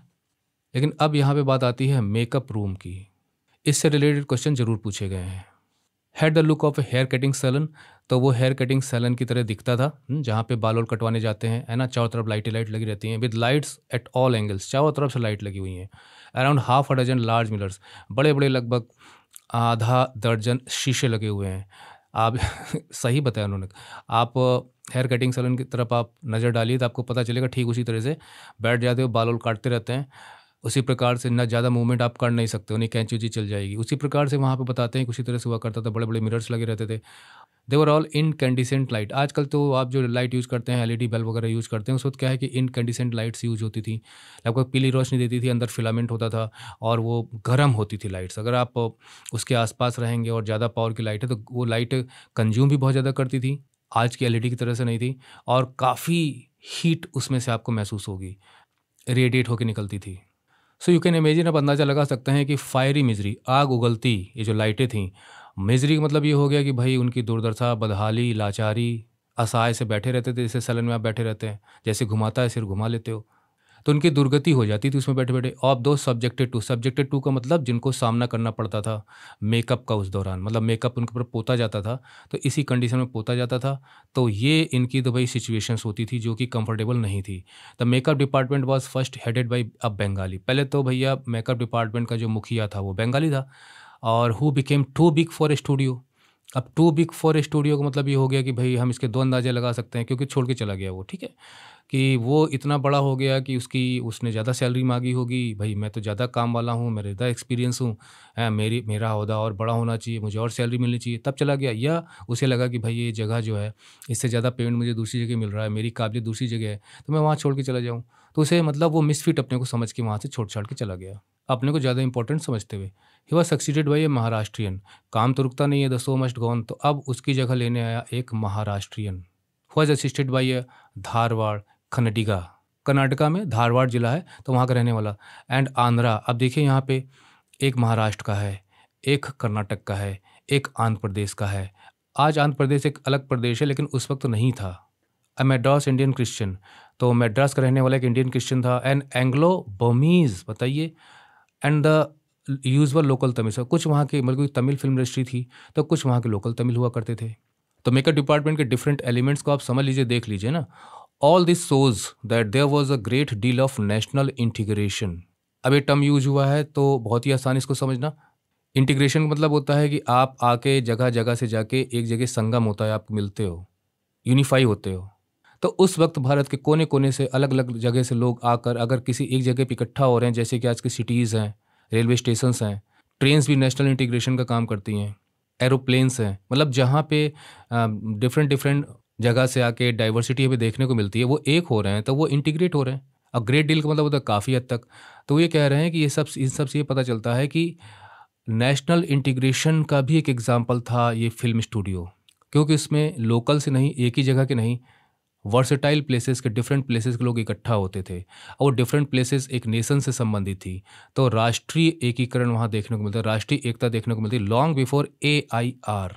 लेकिन अब यहाँ पे बात आती है मेकअप रूम की। इससे रिलेटेड क्वेश्चन ज़रूर पूछे गए हैं। Had the look of a hair cutting salon, तो वो हेयर कटिंग सैलन की तरह दिखता था, जहाँ पे बाल कटवाने जाते हैं, है ना, चारों तरफ लाइट लगी रहती हैं, with lights at all angles, चारों तरफ से लाइट लगी हुई हैं। Around half a dozen large mirrors, बड़े बड़े लगभग आधा दर्जन शीशे लगे हुए हैं। आप सही बताया उन्होंने। आप हेयर कटिंग सैलून की तरफ आप नज़र डालिए तो आपको पता चलेगा, ठीक उसी तरह से बैठ जाते हो, बाल काटते रहते हैं, उसी प्रकार से ना ज़्यादा मूवमेंट आप कर नहीं सकते हो, नहीं कैंची उची चल जाएगी। उसी प्रकार से वहाँ पे बताते हैं कि उसी तरह से हुआ करता था, बड़े बड़े मिरर्स लगे रहते थे। देवर ऑल इनकैंडिसेंट लाइट। आजकल तो आप जो लाइट यूज़ करते हैं, एलईडी बल्ब वगैरह यूज़ करते हैं, उस वक्त क्या है कि इनकैंडिसेंट लाइट्स यूज़ होती थी, लगभग पीली रोशनी देती थी, अंदर फिलामेंट होता था और वो गर्म होती थी लाइट्स। अगर आप उसके आसपास रहेंगे और ज़्यादा पावर की लाइट है तो वो लाइट कंज्यूम भी बहुत ज़्यादा करती थी, आज की एलईडी की तरह से नहीं थी, और काफ़ी हीट उसमें से आपको महसूस होगी, रेडिएट होकर निकलती थी। सो यू कैन इमेजिन, आप अंदाज़ा लगा सकते हैं कि फायरी मिजरी, आग उगलती ये जो लाइटें थीं। मिजरी का मतलब ये हो गया कि भाई उनकी दुर्दशा, बदहाली, लाचारी, असहाय से बैठे रहते थे, जैसे सैलन में आप बैठे रहते हैं, जैसे घुमाता है सिर घुमा लेते हो, तो उनकी दुर्गति हो जाती थी उसमें बैठे बैठे। ऑफ दो सब्जेक्टेड टू का मतलब जिनको सामना करना पड़ता था मेकअप का उस दौरान, मतलब मेकअप उनके ऊपर पोता जाता था, तो इसी कंडीशन में पोता जाता था। तो ये इनकी तो भाई सिचुएशंस होती थी जो कि कंफर्टेबल नहीं थी। The makeup department was first headed by a Bengali. पहले तो भैया मेकअप डिपार्टमेंट का जो मुखिया था वो बंगाली था, और who became too big for a studio. अब too big for a studio का मतलब ये हो गया कि भाई हम इसके दो अंदाजे लगा सकते हैं, क्योंकि छोड़ के चला गया वो, ठीक है, कि वो इतना बड़ा हो गया कि उसने ज़्यादा सैलरी मांगी होगी, भाई मैं तो ज़्यादा काम वाला हूँ, मेरा ज़्यादा एक्सपीरियंस हूँ, मेरा ओहदा और बड़ा होना चाहिए, मुझे और सैलरी मिलनी चाहिए, तब चला गया। या उसे लगा कि भाई ये जगह जो है इससे ज़्यादा पेमेंट मुझे दूसरी जगह मिल रहा है, मेरी काबिलियत दूसरी जगह है, तो मैं वहाँ छोड़ के चला जाऊँ। तो उसे मतलब वो मिसफिट अपने को समझ के वहाँ से छोड़ छाड़ के चला गया, अपने को ज़्यादा इंपॉर्टेंट समझते हुए। ही वॉज सक्सीडेड बाई ए महाराष्ट्रियन। काम तो रुकता नहीं है, the show must go on, तो अब उसकी जगह लेने आया एक महाराष्ट्रियन। वॉज असिस्टेड बाई ए धारवाड़ खनडिगा। कर्नाटका में धारवाड़ जिला है तो वहाँ का रहने वाला। एंड आंध्रा, अब देखिए यहाँ पे एक महाराष्ट्र का है, एक कर्नाटक का है, एक आंध्र प्रदेश का है। आज आंध्र प्रदेश एक अलग प्रदेश है, लेकिन उस वक्त तो नहीं था। अ मैड्रास इंडियन क्रिश्चियन, तो मैड्रास का रहने वाला एक इंडियन क्रिश्चियन था। एंड एंग्लो बर्मीज, बताइए। And the usual local Tamil से, कुछ वहाँ के मतलब तमिल फिल्म इंडस्ट्री थी तो कुछ वहाँ के लोकल तमिल हुआ करते थे। तो मेकअप डिपार्टमेंट के डिफरेंट एलिमेंट्स को आप समझ लीजिए, देख लीजिए ना। All this shows that there was a great deal of national integration. अब ये टर्म यूज हुआ है तो बहुत ही आसान इसको समझना। इंटीग्रेशन का मतलब होता है कि आप आके जगह जगह से जाके एक जगह संगम होता है, आप मिलते हो, यूनिफाई होते हो। तो उस वक्त भारत के कोने कोने से अलग अलग जगह से लोग आकर अगर किसी एक जगह पे इकट्ठा हो रहे हैं, जैसे कि आज की सिटीज़ हैं, रेलवे स्टेशंस हैं, ट्रेन्स भी नेशनल इंटीग्रेशन का काम करती हैं, एरोप्लेन्स हैं, मतलब जहाँ पे डिफरेंट डिफरेंट जगह से आके डाइवर्सिटी हमें देखने को मिलती है, वो एक हो रहे हैं तो वो इंटीग्रेट हो रहे हैं। अब ग्रेट डील का मतलब होता है काफ़ी हद तक। तो ये कह रहे हैं कि ये सब इन सब से ये पता चलता है कि नेशनल इंटीग्रेशन का भी एक एग्जाम्पल था ये फिल्म स्टूडियो, क्योंकि इसमें लोकल से नहीं, एक ही जगह के नहीं, वर्सेटाइल प्लेसेस के, डिफरेंट प्लेसेस के लोग इकट्ठा होते थे और डिफरेंट प्लेसेस एक नेशन से संबंधित थी। तो राष्ट्रीय एकीकरण वहाँ देखने को मिलता है, राष्ट्रीय एकता देखने को मिलती है long before A I R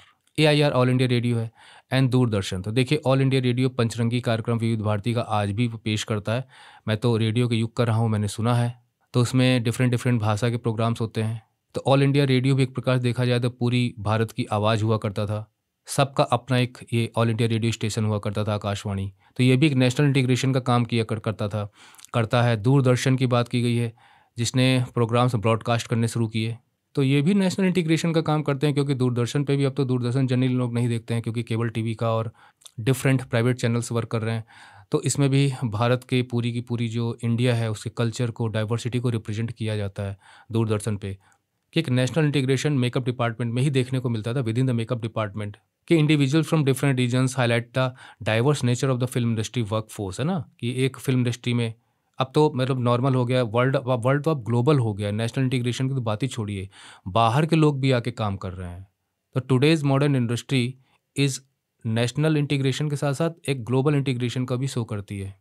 all India radio है एंड दूरदर्शन। तो देखिए, ऑल इंडिया रेडियो पंचरंगी कार्यक्रम विविध भारती का आज भी पेश करता है। मैं तो रेडियो के युग का रहा हूँ, मैंने सुना है। तो उसमें डिफरेंट डिफरेंट भाषा के प्रोग्राम्स होते हैं। तो ऑल इंडिया रेडियो भी एक प्रकार से देखा जाए तो पूरी भारत की आवाज़ हुआ करता था, सबका अपना एक ये ऑल इंडिया रेडियो स्टेशन हुआ करता था, आकाशवाणी। तो ये भी एक नेशनल इंटीग्रेशन का काम करता था, करता है। दूरदर्शन की बात की गई है, जिसने प्रोग्राम्स ब्रॉडकास्ट करने शुरू किए, तो ये भी नेशनल इंटीग्रेशन का काम करते हैं, क्योंकि दूरदर्शन पे भी अब तो दूरदर्शन जनरली लोग नहीं देखते हैं, क्योंकि केबल टीवी का और डिफरेंट प्राइवेट चैनल्स वर्क कर रहे हैं। तो इसमें भी भारत के पूरी की पूरी जो इंडिया है उसके कल्चर को, डाइवर्सिटी को रिप्रेजेंट किया जाता है दूरदर्शन पे। कि एक नेशनल इंटीग्रेशन मेकअप डिपार्टमेंट में ही देखने को मिलता था, within the makeup department, कि individual from different regions highlight the diverse nature of the film industry work force, है ना। कि एक फिल्म इंडस्ट्री में अब तो मतलब नॉर्मल हो गया, वर्ल्ड तो अब ग्लोबल हो गया, नेशनल इंटीग्रेशन की तो बात ही छोड़िए, बाहर के लोग भी आके काम कर रहे हैं। तो today's modern industry is national integration के साथ साथ एक ग्लोबल इंटीग्रेशन का भी शो करती है।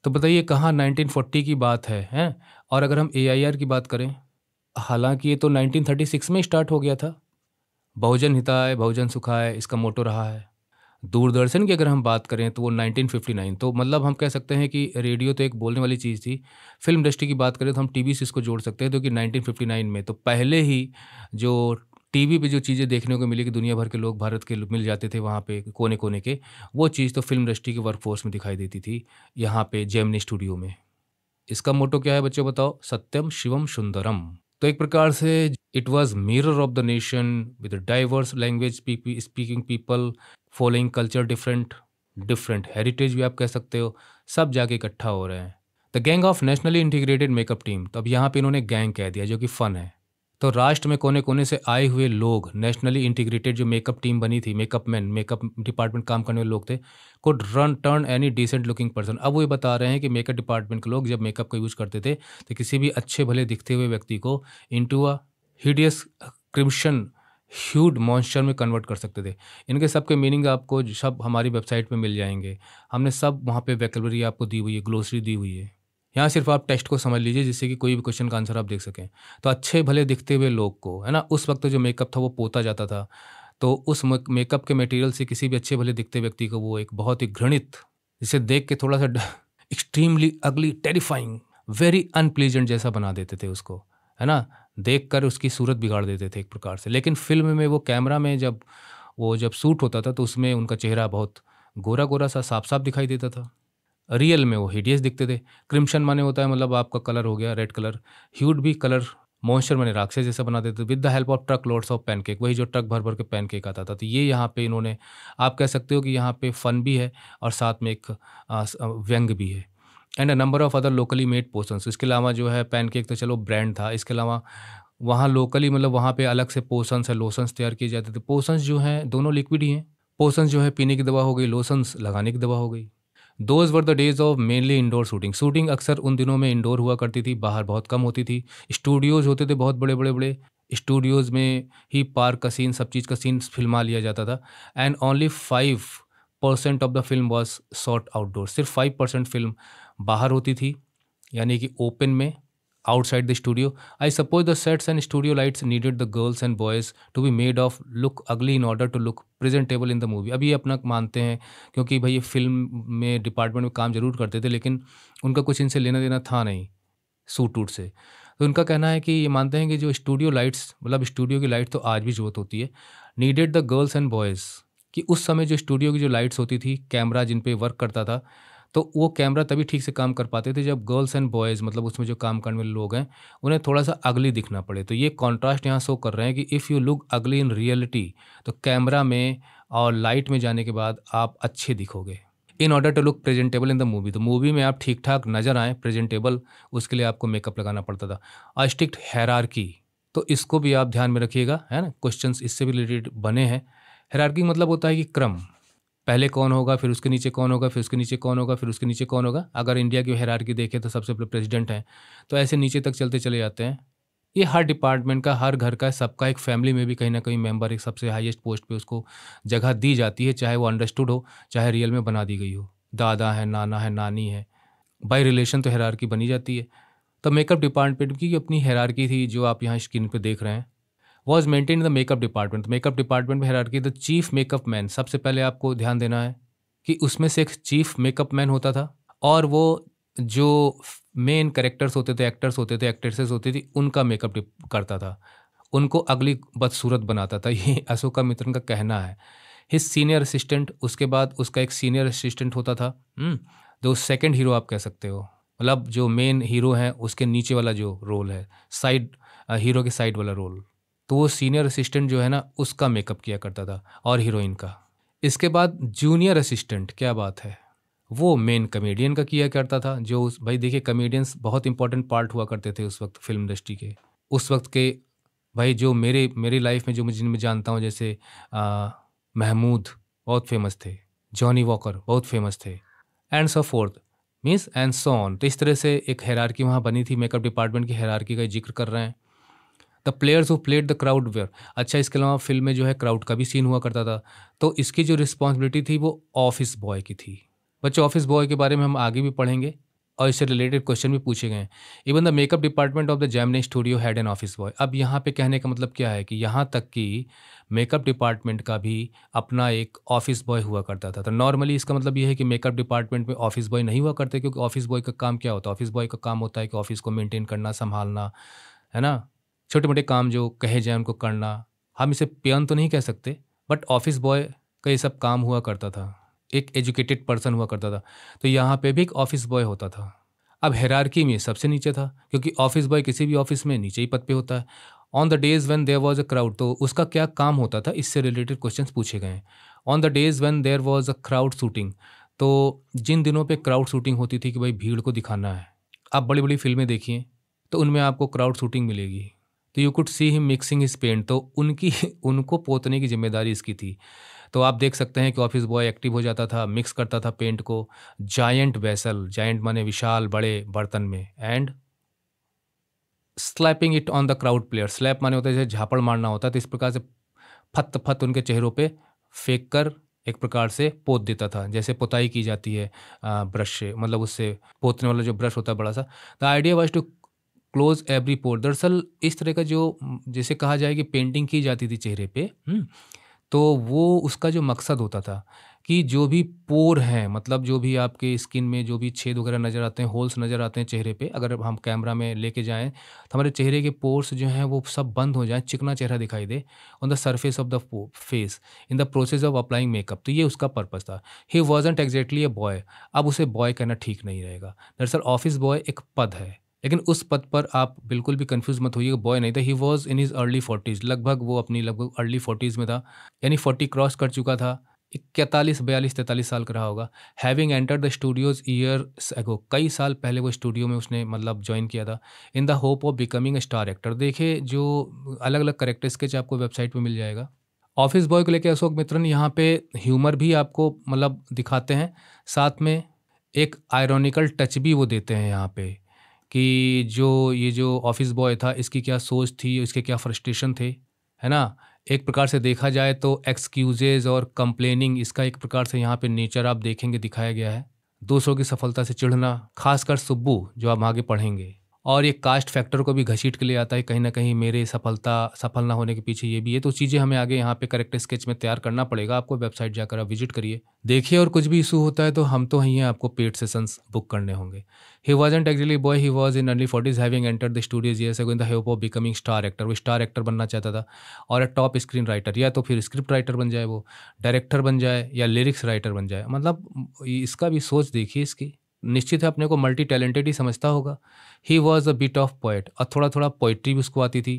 तो बताइए, कहाँ 1940 की बात है, हैं? और अगर हम AIR की बात करें, हालांकि ये तो 1936 में स्टार्ट हो गया था। बहुजन हिताय बहुजन सुखाय इसका मोटो रहा है। दूरदर्शन की अगर हम बात करें तो वो 1959, तो मतलब हम कह सकते हैं कि रेडियो तो एक बोलने वाली चीज़ थी। फिल्म इंडस्ट्री की बात करें तो हम टीवी से इसको जोड़ सकते हैं, तो कि 1959 में तो पहले ही जो टीवी पे जो चीज़ें देखने को मिली कि दुनिया भर के लोग, भारत के लोग मिल जाते थे वहाँ पे कोने कोने के, वो चीज़ तो फिल्म इंडस्ट्री के वर्कफोर्स में दिखाई देती थी, यहाँ पे जेमिनी स्टूडियो में। इसका मोटो क्या है बच्चों, बताओ? सत्यम शिवम सुंदरम। तो एक प्रकार से it was mirror of the nation with diverse language speaking people, following culture different, different heritage भी आप कह सकते हो, सब जाके इकट्ठा हो रहे हैं। The gang of nationally integrated makeup team, तो अब यहाँ पे इन्होंने गैंग कह दिया, जो कि फन है। तो राष्ट्र में कोने कोने से आए हुए लोग, नेशनली इंटीग्रेटेड जो मेकअप टीम बनी थी, मेकअप मैन, मेकअप डिपार्टमेंट काम करने वाले लोग थे, could run turn any decent looking person. अब वो ये बता रहे हैं कि मेकअप डिपार्टमेंट के लोग जब मेकअप का यूज करते थे तो किसी भी अच्छे भले दिखते हुए व्यक्ति को into a hideous crimson hued monster में कन्वर्ट कर सकते थे। इनके सब के मीनिंग आपको सब हमारी वेबसाइट पे मिल जाएंगे। हमने सब वहाँ पे वोकैबुलरी आपको दी हुई है, ग्लोसरी दी हुई है। यहाँ सिर्फ आप टेक्स्ट को समझ लीजिए, जिससे कि कोई भी क्वेश्चन का आंसर आप देख सकें। तो अच्छे भले दिखते हुए लोग को, है ना, उस वक्त जो मेकअप था वो पोता जाता था, तो उस मेकअप के मटेरियल से किसी भी अच्छे भले दिखते व्यक्ति को वो एक बहुत ही घृणित, जिसे देख के थोड़ा सा एक्सट्रीमली अगली, टेरिफाइंग, वेरी अनप्लीजेंट जैसा बना देते थे उसको, है ना। देख कर उसकी सूरत बिगाड़ देते थे एक प्रकार से। लेकिन फिल्म में वो कैमरा में जब शूट होता था तो उसमें उनका चेहरा बहुत गोरा गोरा सा, साफ साफ दिखाई देता था। रियल में वो हिडियस दिखते थे। क्रिम्शन माने होता है मतलब आपका कलर हो गया रेड कलर, ह्यूड भी कलर, मॉन्स्टर माने राक्षस जैसा बना देते with the help of truck loads of pancake, वही जो ट्रक भर भर के पैनकेक आता था। तो ये यहाँ पे इन्होंने, आप कह सकते हो कि यहाँ पे फन भी है और साथ में एक व्यंग भी है। And a number of other locally made portions, इसके अलावा जो है पैनकेक तो चलो ब्रांड था, इसके अलावा वहाँ लोकली मतलब वहाँ पे अलग से पोर्शंस है, लोशंस तैयार किए जाते थे। पोर्शंस जो हैं दोनों लिक्विड ही हैं। पोर्शंस जो है पीने की दवा हो गई, लोशंस लगाने की दवा हो गई। Those were the days of mainly indoor shooting. Shooting अक्सर उन दिनों में इंडोर हुआ करती थी, बाहर बहुत कम होती थी। स्टूडियोज़ होते थे बहुत बड़े बड़े बड़े, स्टूडियोज़ में ही पार्क का सीन, सब चीज़ का सीन फिल्मा लिया जाता था। And only 5% of the film was shot outdoor, सिर्फ 5% फिल्म बाहर होती थी, यानी कि ओपन में, outside the studio. I suppose the sets and studio lights needed the girls and boys to be made of look ugly in order to look presentable in the movie. अभी अपना मानते हैं, क्योंकि भाई ये फिल्म में department में काम जरूर करते थे, लेकिन उनका कुछ इनसे लेना देना था नहीं सूट वूट से। तो उनका कहना है कि ये मानते हैं कि जो स्टूडियो लाइट्स, मतलब स्टूडियो की लाइट तो आज भी ज़रूरत होती है, needed the girls and boys, कि उस समय जो स्टूडियो की जो लाइट्स होती थी, कैमरा जिन पे वर्क करता था, तो वो कैमरा तभी ठीक से काम कर पाते थे जब गर्ल्स एंड बॉयज़, मतलब उसमें जो काम करने वाले लोग हैं, उन्हें थोड़ा-सा अगली दिखना पड़े। तो ये कॉन्ट्रास्ट यहाँ शो कर रहे हैं कि इफ़ यू लुक अगली इन रियलिटी, तो कैमरा में और लाइट में जाने के बाद आप अच्छे दिखोगे। In order to look presentable in the movie, तो मूवी में आप ठीक-ठाक नज़र आएँ, प्रेजेंटेबल, उसके लिए आपको मेकअप लगाना पड़ता था। अ स्ट्रिक्ट हायरार्की, तो इसको भी आप ध्यान में रखिएगा, है ना? क्वेश्चंस इससे भी रिलेटेड बने हैं। हायरार्की मतलब होता है कि क्रम, पहले कौन होगा, फिर उसके नीचे कौन होगा, फिर उसके नीचे कौन होगा, फिर उसके नीचे कौन होगा। अगर इंडिया की हायरार्की देखें तो सबसे पहले प्रेसिडेंट हैं, तो ऐसे नीचे तक चलते चले जाते हैं। ये हर डिपार्टमेंट का, हर घर का, सबका, एक फैमिली में भी कहीं न कहीं मेंबर एक सबसे हाईएस्ट पोस्ट पे उसको जगह दी जाती है, चाहे वो अंडरस्टूड हो, चाहे रियल में बना दी गई हो। दादा है, नाना है, नानी है, बाय रिलेशन तो हायरार्की बनी जाती है। तो मेकअप डिपार्टमेंट की अपनी हायरार्की थी जो आप यहाँ स्क्रीन पे देख रहे हैं। Was maintain in the makeup department, makeup department में hierarchy, the chief makeup man, सबसे पहले आपको ध्यान देना है कि उसमें से एक चीफ मेकअप मैन होता था, और वो जो मेन कैरेक्टर्स होते थे, एक्टर्स होते थे, एक्ट्रेसेस होती थी, उनका मेकअप करता था, उनको अगली बदसूरत बनाता था। ये अशोका मित्रन का कहना है। हिज सीनियर असिस्टेंट, उसके बाद उसका एक सीनियर असिस्टेंट होता था, जो सेकंड हीरो आप कह सकते हो, मतलब जो मेन हीरो है उसके नीचे वाला जो रोल है, साइड हीरो के साइड वाला रोल, तो वो सीनियर असिस्टेंट जो है ना, उसका मेकअप किया करता था, और हीरोइन का। इसके बाद जूनियर असिस्टेंट, क्या बात है, वो मेन कॉमेडियन का किया करता था। जो उस भाई देखिए, कॉमेडियंस बहुत इंपॉर्टेंट पार्ट हुआ करते थे उस वक्त फिल्म इंडस्ट्री के। उस वक्त के भाई जो मेरी लाइफ में जो मुझे जिनमें जानता हूँ, जैसे महमूद बहुत फेमस थे, जॉनी वॉकर बहुत फेमस थे, and so fourth, means and so on. तो इस तरह से एक हायरार्की वहाँ बनी थी, मेकअप डिपार्टमेंट की हायरार्की का जिक्र कर रहे हैं। The players who played the crowd were, अच्छा इसके अलावा फिल्म में जो है क्राउड का भी सीन हुआ करता था, तो इसकी जो रिस्पॉन्सिबिलिटी थी वो ऑफिस बॉय की थी। बच्चों, ऑफिस बॉय के बारे में हम आगे भी पढ़ेंगे और इससे रिलेटेड क्वेश्चन भी पूछे गए हैं। Even the makeup department of the Gemini studio had an office boy. अब यहाँ पे कहने का मतलब क्या है कि यहाँ तक कि मेकअप डिपार्टमेंट का भी अपना एक ऑफिस बॉय हुआ करता था। तो नॉर्मली इसका मतलब ये है कि मेकअप डिपार्टमेंट में ऑफिस बॉय नहीं हुआ करते, क्योंकि ऑफिस बॉय का काम क्या होता है? ऑफिस बॉय का काम होता है कि ऑफिस को मेंटेन करना, संभालना, है ना? छोटे-मोटे काम जो कहे जाएँ उनको करना। हम इसे पियन तो नहीं कह सकते, बट ऑफिस बॉय का ये सब काम हुआ करता था। एक एजुकेटेड पर्सन हुआ करता था। तो यहाँ पे भी एक ऑफिस बॉय होता था। अब हायरार्की में सबसे नीचे था, क्योंकि ऑफिस बॉय किसी भी ऑफिस में नीचे ही पद पे होता है। On the days when there was a crowd, तो उसका क्या काम होता था, इससे रिलेटेड क्वेश्चंस पूछे गए हैं। On the days when there was a crowd shooting, तो जिन दिनों पे क्राउड शूटिंग होती थी कि भाई भीड़ को दिखाना है। आप बड़ी-बड़ी फ़िल्में देखिए, तो उनमें आपको क्राउड शूटिंग मिलेगी। तो you could see him mixing his paint, तो उनकी उनको पोतने की ज़िम्मेदारी इसकी थी। तो आप देख सकते हैं कि ऑफिस बॉय एक्टिव हो जाता था, मिक्स करता था पेंट को जायंट वेसल, जायंट माने विशाल बड़े बर्तन में, and slapping it on the crowd player. Slap माने होता है जैसे झापड़ मारना होता है, तो इस प्रकार से फत फत उनके चेहरों पे फेंक कर एक प्रकार से पोत देता था, जैसे पुताई की जाती है ब्रश से, मतलब उससे पोतने वाला जो ब्रश होता है बड़ा सा। The idea was to close every pore. दरअसल इस तरह का जो जैसे कहा जाए कि पेंटिंग की जाती थी चेहरे पे, तो वो उसका जो मकसद होता था कि जो भी पोर हैं, मतलब जो भी आपके स्किन में जो भी छेद वगैरह नज़र आते हैं, होल्स नज़र आते हैं चेहरे पे, अगर हम कैमरा में लेके जाएँ तो हमारे चेहरे के पोर्स जो हैं वो सब बंद हो जाएँ, चिकना चेहरा दिखाई दे on the surface of the face in the process of applying makeup. तो ये उसका पर्पस था। He wasn't exactly a boy. अब उसे बॉय कहना ठीक नहीं रहेगा। दरअसल ऑफिस बॉय एक पद है, लेकिन उस पद पर आप बिल्कुल भी कंफ्यूज मत होइए, बॉय नहीं था। ही was in his early 40s, लगभग वो अपनी लगभग अर्ली 40s में था, यानी 40 क्रॉस कर चुका था। 41, 42, 43 साल का रहा होगा। Having enter the studios years ago, कई साल पहले वो स्टूडियो में उसने मतलब ज्वाइन किया था, इन the hope of becoming a star actor. देखिए जो अलग अलग करेक्टर स्केच आपको वेबसाइट पे मिल जाएगा। ऑफिस बॉय को लेकर अशोक मित्रन यहाँ पे ह्यूमर भी आपको मतलब दिखाते हैं, साथ में एक आयरॉनिकल टच भी वो देते हैं यहाँ पे कि जो ये जो ऑफिस बॉय था इसकी क्या सोच थी, इसके क्या फ्रस्ट्रेशन थे, है ना? एक प्रकार से देखा जाए तो एक्सक्यूजेज़ और कंप्लेनिंग, इसका एक प्रकार से यहाँ पे नेचर आप देखेंगे दिखाया गया है। दूसरों की सफलता से चिढ़ना, खासकर सुब्बू जो आप आगे पढ़ेंगे, और ये कास्ट फैक्टर को भी घसीट के ले आता है कहीं ना कहीं, मेरे सफल ना होने के पीछे ये भी है। तो चीज़ें हमें आगे यहाँ पे करेक्टर स्केच में तैयार करना पड़ेगा, आपको वेबसाइट जाकर आप विजिट करिए, देखिए। और कुछ भी इशू होता है तो हम तो ही हैं, आपको पेड सेशंस बुक करने होंगे। He wasn't actually boy, he was in early 40s having entered the studios years ago in the hope of becoming star actor. वो स्टार एक्टर बनना चाहता था और टॉप स्क्रीन राइटर, या तो फिर स्क्रिप्ट राइटर बन जाए, वो डायरेक्टर बन जाए, या लिरिक्स राइटर बन जाए। मतलब इसका भी सोच देखिए इसकी, निश्चित है अपने को मल्टी टैलेंटेड ही समझता होगा। He was a bit of poet, और थोड़ा थोड़ा पोइट्री भी उसको आती थी।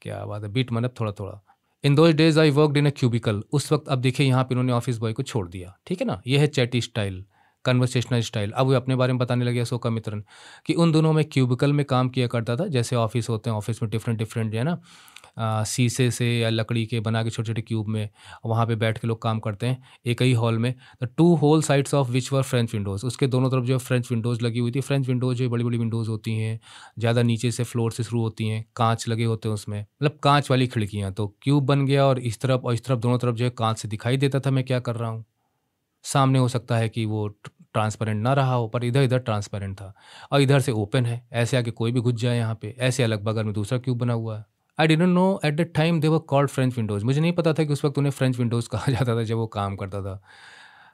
क्या बात है, बिट मतलब थोड़ा थोड़ा। In those days I worked in a cubicle, उस वक्त, अब देखिए यहाँ पे इन्होंने ऑफिस बॉय को छोड़ दिया, ठीक है ना। ये है चैटी स्टाइल, कन्वर्सेशनल स्टाइल। अब वो अपने बारे में बताने लगे अशोका मित्रन कि उन दोनों में क्यूबिकल में काम किया करता था, जैसे ऑफिस होते हैं, ऑफिस में डिफरेंट डिफरेंट जो है ना, शीशे से या लकड़ी के बना के छोटे छोटे क्यूब में, वहाँ पे बैठ के लोग काम करते हैं एक ही हॉल में। The two whole sides of which were French windows, उसके दोनों तरफ जो है फ्रेंच विंडोज़ लगी हुई थी। फ्रेंच विंडोज़ जो बड़ी बड़ी विंडोज़ होती हैं, ज़्यादा नीचे से फ्लोर से शुरू होती हैं, कांच लगे होते हैं उसमें, मतलब कांच वाली खिड़कियाँ। तो क्यूब बन गया और इस तरफ और इस तरफ दोनों तरफ जो है कांच से दिखाई देता था मैं क्या कर रहा हूँ। सामने हो सकता है कि वो ट्रांसपेरेंट ना रहा हो, पर इधर इधर ट्रांसपेरेंट था, और इधर से ओपन है, ऐसे आके कोई भी घुस जाए यहाँ पे। ऐसे अलग बगल में दूसरा क्यूब बना हुआ है। I didn't know at the time they were called French Windows, मुझे नहीं पता था कि उस वक्त उन्हें फ्रेंच विंडोज़ कहा जाता था जब वो काम करता था।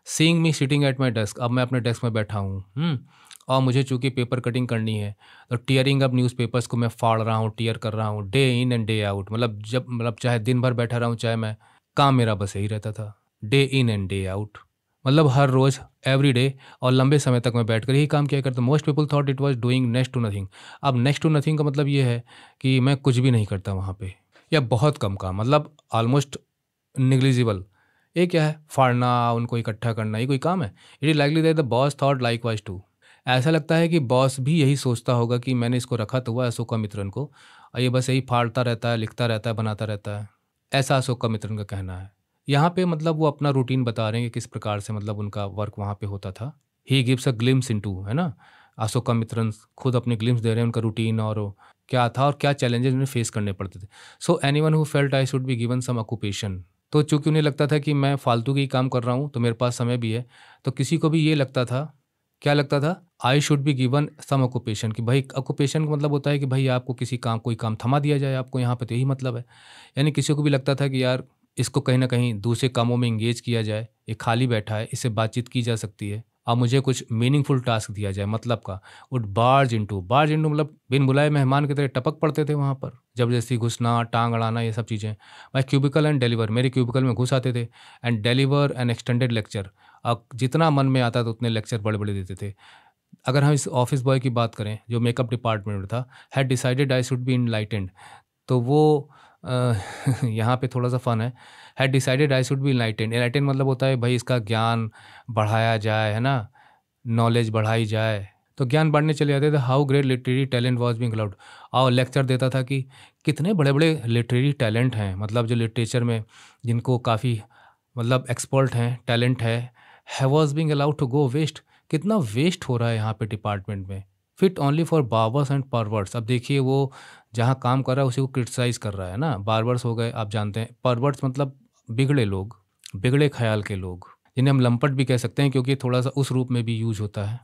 Seeing me sitting at my desk, अब मैं अपने डेस्क में बैठा हूँ, और मुझे चूंकि पेपर कटिंग करनी है, तो टीयरिंग अप न्यूज़पेपर्स को मैं फाड़ रहा हूँ, टीयर कर रहा हूँ, day in and day out. मतलब चाहे दिन भर बैठा रहा हूँ, चाहे मैं, काम मेरा बस यही रहता था, day in and day out, मतलब हर रोज़, एवरी डे, और लंबे समय तक मैं बैठकर यही काम किया करता। Most people thought it was doing next to nothing. अब नेक्स्ट टू नथिंग का मतलब ये है कि मैं कुछ भी नहीं करता वहाँ पे, या बहुत कम काम, मतलब ऑलमोस्ट निग्लिजिबल। ये क्या है, फाड़ना, उनको इकट्ठा करना, ये कोई काम है? It is likely that the boss thought likewise too. ऐसा लगता है कि बॉस भी यही सोचता होगा कि मैंने इसको रखा तो हुआ है अशोका मित्रन को, और ये बस यही फाड़ता रहता है, लिखता रहता है, बनाता रहता है। ऐसा अशोका मित्रन का कहना है। यहाँ पे मतलब वो अपना रूटीन बता रहे हैं कि किस प्रकार से मतलब उनका वर्क वहाँ पे होता था। He gives a glimpse into, है ना, अशोका मित्रन खुद अपने ग्लिम्स दे रहे हैं उनका रूटीन, और वो क्या था और क्या चैलेंजेस उन्हें फेस करने पड़ते थे। So anyone who felt I should be given some occupation, तो चूंकि उन्हें लगता था कि मैं फालतू के ही काम कर रहा हूँ, तो मेरे पास समय भी है, तो किसी को भी ये लगता था, क्या लगता था, I should be given some occupation, कि भाई ऑक्यूपेशन का मतलब होता है कि भाई आपको किसी काम, कोई काम थमा दिया जाए आपको, यहाँ पे तो यही मतलब है। यानी किसी को भी लगता था कि यार इसको कहीं ना कहीं दूसरे कामों में इंगेज किया जाए, ये खाली बैठा है, इससे बातचीत की जा सकती है, और मुझे कुछ मीनिंगफुल टास्क दिया जाए, मतलब का। Would barge into, barge into मतलब बिन बुलाए मेहमान की तरह टपक पड़ते थे वहाँ पर, जबरदस्ती घुसना, टांग अड़ाना, ये सब चीज़ें। माई क्यूबिकल एंड डिलीवर, मेरे क्यूबिकल में घुस आते थे, and deliver N extended lecture, अब जितना मन में आता था उतने लेक्चर बड़े बड़े देते थे। अगर हम इस ऑफिस बॉय की बात करें जो मेकअप डिपार्टमेंट में था, had decided I should B enlightened, तो वो यहाँ पे थोड़ा सा फन है। Had decided I should B enlightened, enlightened मतलब होता है भाई इसका ज्ञान बढ़ाया जाए, है ना, नॉलेज बढ़ाई जाए, तो ज्ञान बढ़ने चले जाते थे। How great literary talent was being allowed, और लेक्चर देता था कि कितने बड़े बड़े लिटरेरी टैलेंट हैं, मतलब जो लिटरेचर में जिनको काफ़ी मतलब एक्सपर्ट हैं, टैलेंट है was being allowed to go waste, कितना वेस्ट हो रहा है यहाँ पे डिपार्टमेंट में। Fit only for barbers and perverts, अब देखिए वो जहाँ काम कर रहा है उसी को क्रिटिसाइज़ कर रहा है ना। बार्बर्स हो गए, आप जानते हैं, परवर्ट्स मतलब बिगड़े लोग, बिगड़े ख्याल के लोग, जिन्हें हम लंपट भी कह सकते हैं, क्योंकि थोड़ा सा उस रूप में भी यूज होता है।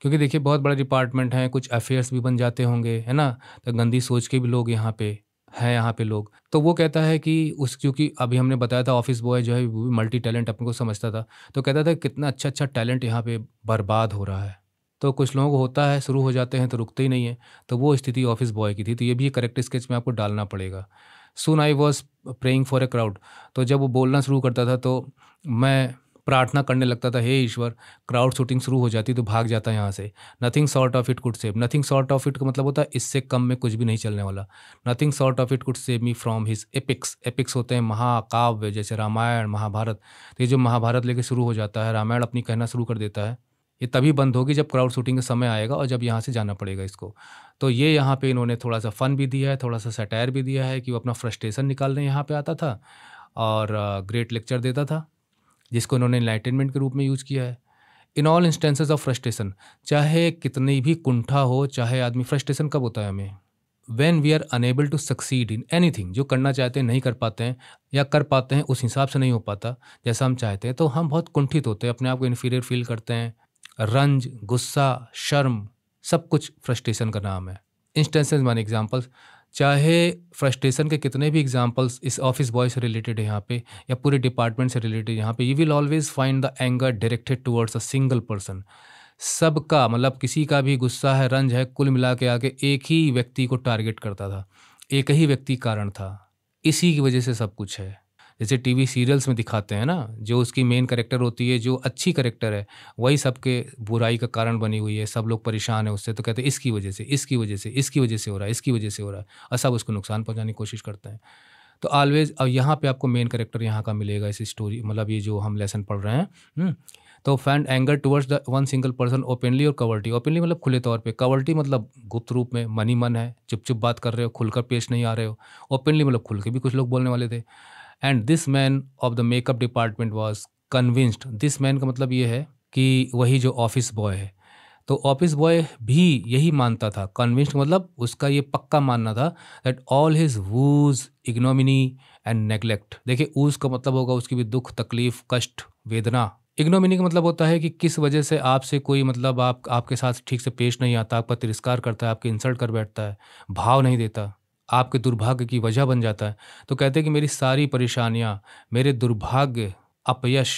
क्योंकि देखिए बहुत बड़ा डिपार्टमेंट है, कुछ अफेयर्स भी बन जाते होंगे, है ना, तो गंदी सोच के भी लोग यहाँ पे हैं, यहाँ पे लोग। तो वो कहता है कि उस, क्योंकि अभी हमने बताया था ऑफिस बॉय जो है वो भी मल्टी टैलेंट अपने को समझता था, तो कहता था कितना अच्छा अच्छा टैलेंट यहाँ पे बर्बाद हो रहा है। तो कुछ लोगों को होता है, शुरू हो जाते हैं तो रुकते ही नहीं है, तो वो स्थिति ऑफिस बॉय की थी। तो ये भी करेक्ट स्केच में आपको डालना पड़ेगा। Soon I was praying for a crowd, तो जब वो बोलना शुरू करता था तो मैं प्रार्थना करने लगता था, हे ईश्वर, क्राउड शूटिंग शुरू हो जाती तो भाग जाता यहाँ से। Nothing short of it could save, nothing short of it का मतलब होता है इससे कम में कुछ भी नहीं चलने वाला। Nothing short of it could save me from his epics, epics होते हैं महाकाव्य, जैसे रामायण महाभारत। तो ये जो महाभारत लेके शुरू हो जाता है, रामायण अपनी कहना शुरू कर देता है, ये तभी बंद होगी जब क्राउड शूटिंग का समय आएगा और जब यहाँ से जाना पड़ेगा इसको। तो ये यहाँ पे इन्होंने थोड़ा सा फन भी दिया है, थोड़ा सा सटायर भी दिया है कि वो अपना फ्रस्ट्रेशन निकालने यहाँ पे आता था, और ग्रेट लेक्चर देता था, जिसको इन्होंने एनलाइटनमेंट के रूप में यूज़ किया है। In all instances of frustration, चाहे कितनी भी कुंठा हो, चाहे आदमी, फ्रस्ट्रेशन कब होता है हमें, when we are unable to succeed in anything, जो करना चाहते हैं नहीं कर पाते हैं, या कर पाते हैं उस हिसाब से नहीं हो पाता जैसा हम चाहते हैं, तो हम बहुत कुंठित होते हैं, अपने आप को इन्फीरियर फील करते हैं। रंज, गुस्सा, शर्म, सब कुछ फ्रस्ट्रेशन का नाम है। इंस्टेंसेस माने एग्जांपल्स, चाहे फ्रस्ट्रेशन के कितने भी एग्जांपल्स इस ऑफिस बॉय से रिलेटेड है यहाँ पे या पूरे डिपार्टमेंट से रिलेटेड यहाँ पे, you will always find the anger directed towards a single person. सबका मतलब किसी का भी गुस्सा है, रंज है, कुल मिला के आके एक ही व्यक्ति को टारगेट करता था, एक ही व्यक्ति कारण था, इसी की वजह से सब कुछ है। जैसे टीवी सीरियल्स में दिखाते हैं ना, जो उसकी मेन कैरेक्टर होती है, जो अच्छी कैरेक्टर है, वही सबके बुराई का कारण बनी हुई है, सब लोग परेशान है उससे, तो कहते हैं इसकी वजह से, इसकी वजह से, इसकी वजह से हो रहा है, इसकी वजह से हो रहा है, और सब उसको नुकसान पहुंचाने की कोशिश करते हैं। तो ऑलवेज, अब यहाँ पे आपको मेन कैरेक्टर यहाँ का मिलेगा इस स्टोरी, मतलब ये जो हम लेसन पढ़ रहे हैं। तो fanned anger towards the one single person openly और कवर्टी। ओपनली मतलब खुले तौर पे, कवर्टी मतलब गुप्त रूप में, मन ही मन है, चुप चुप बात कर रहे हो, खुलकर पेश नहीं आ रहे हो। ओपनली मतलब खुल के भी कुछ लोग बोलने वाले थे। And this man of the makeup department was convinced. This man का मतलब ये है कि वही जो ऑफिस बॉय है, तो ऑफिस बॉय भी यही मानता था। कन्विंस्ड मतलब उसका ये पक्का मानना था that all his whose, ignominy and neglect. देखिए, ऊज का मतलब होगा उसकी भी दुख, तकलीफ, कष्ट, वेदना। इग्नोमिनी का मतलब होता है कि किस वजह से आपसे कोई मतलब आपके साथ ठीक से पेश नहीं आता, आपका तिरस्कार करता है, आपके इंसल्ट कर बैठता है, भाव नहीं देता, आपके दुर्भाग्य की वजह बन जाता है। तो कहते हैं कि मेरी सारी परेशानियां, मेरे दुर्भाग्य, अपयश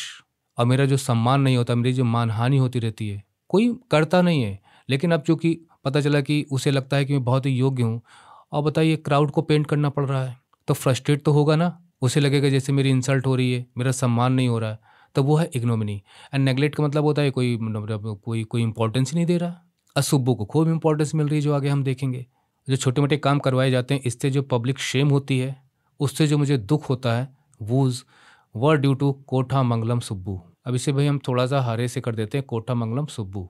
और मेरा जो सम्मान नहीं होता, मेरी जो मानहानि होती रहती है, कोई करता नहीं है। लेकिन अब चूंकि पता चला कि उसे लगता है कि मैं बहुत ही योग्य हूँ, और बताइए क्राउड को पेंट करना पड़ रहा है, तो फ्रस्ट्रेट तो होगा ना। उसे लगेगा जैसे मेरी इंसल्ट हो रही है, मेरा सम्मान नहीं हो रहा है, तो वो है इग्नोमिनी। एंड नेगलेक्ट का मतलब होता है कोई मतलब कोई इंपॉर्टेंस ही नहीं दे रहा। असुब्बू को खूब इंपॉर्टेंस मिल रही है, जो आगे हम देखेंगे। जो छोटे मोटे काम करवाए जाते हैं, इससे जो पब्लिक शेम होती है, उससे जो मुझे दुख होता है, वूज वर ड्यू टू कोठा मंगलम सुब्बू। अब इसे भाई हम थोड़ा सा हरे से कर देते हैं, कोठा मंगलम सुब्बू।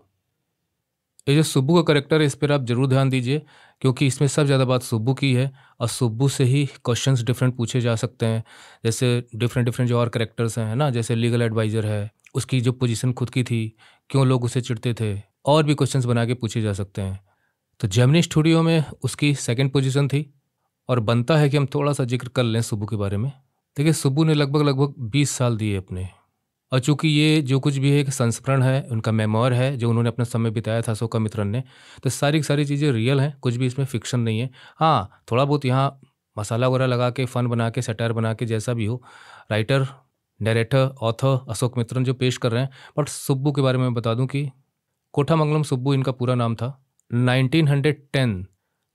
ये जो सुब्बू का करेक्टर है, इस पर आप जरूर ध्यान दीजिए, क्योंकि इसमें सब ज़्यादा बात सुब्बू की है, और सुब्बू से ही क्वेश्चंस डिफरेंट पूछे जा सकते हैं। जैसे डिफरेंट डिफरेंट जो और करेक्टर्स हैं, है ना, जैसे लीगल एडवाइज़र है, उसकी जो पोजीशन खुद की थी, क्यों लोग उसे चिढ़ते थे, और भी क्वेश्चंस बना के पूछे जा सकते हैं। तो जेमिनी स्टूडियो में उसकी सेकंड पोजीशन थी, और बनता है कि हम थोड़ा सा जिक्र कर लें सुब्बू के बारे में। देखिए, सुब्बू ने लगभग लगभग 20 साल दिए अपने, और चूंकि ये जो कुछ भी है एक संस्करण है, उनका मेमोर है जो उन्होंने अपना समय बिताया था अशोकामित्रन ने, तो सारी की सारी चीज़ें रियल हैं, कुछ भी इसमें फिक्शन नहीं है। हाँ, थोड़ा बहुत यहाँ मसाला वगैरह लगा के, फन बना के, सटायर बना के, जैसा भी हो, writer, director, author Ashok Mitran जो पेश कर रहे हैं। बट सुब्बू के बारे में बता दूं कि कोठामंगलम सुब्बू इनका पूरा नाम था। 1910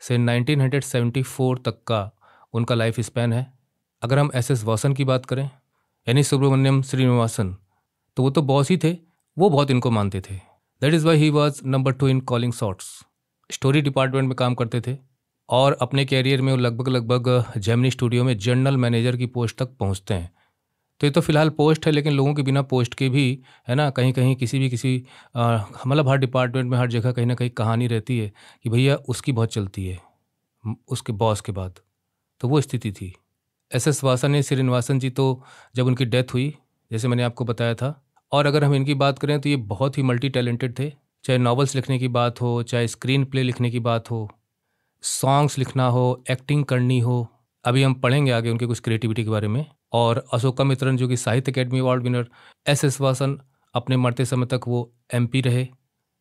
से 1974 तक का उनका लाइफ स्पैन है। अगर हम एस वासन की बात करें, यानी सुब्रमण्यम श्रीनिवासन, तो वो तो बॉस ही थे, वो बहुत इनको मानते थे। That is why he was number 2 in calling shots. Story department में काम करते थे, और अपने कैरियर में वो लगभग लगभग जेमिनी स्टूडियो में जनरल मैनेजर की पोस्ट तक पहुंचते हैं। तो ये तो फिलहाल पोस्ट है, लेकिन लोगों के बिना पोस्ट के भी, है ना, कहीं कहीं किसी मतलब हर डिपार्टमेंट में हर जगह कहीं ना कहीं कहानी रहती है कि भैया उसकी बहुत चलती है उसके बॉस के बाद। तो वो स्थिति थी। एस वासन ने श्रीनिवासन जी, तो जब उनकी डेथ हुई, जैसे मैंने आपको बताया था, और अगर हम इनकी बात करें तो ये बहुत ही मल्टी टैलेंटेड थे। चाहे नॉवेल्स लिखने की बात हो, चाहे स्क्रीन प्ले लिखने की बात हो, सॉन्ग्स लिखना हो, एक्टिंग करनी हो। अभी हम पढ़ेंगे आगे उनके कुछ क्रिएटिविटी के बारे में। और अशोकामित्रन जो कि Sahitya Akademi award winner, S Vasan अपने मरते समय तक वो एमपी रहे,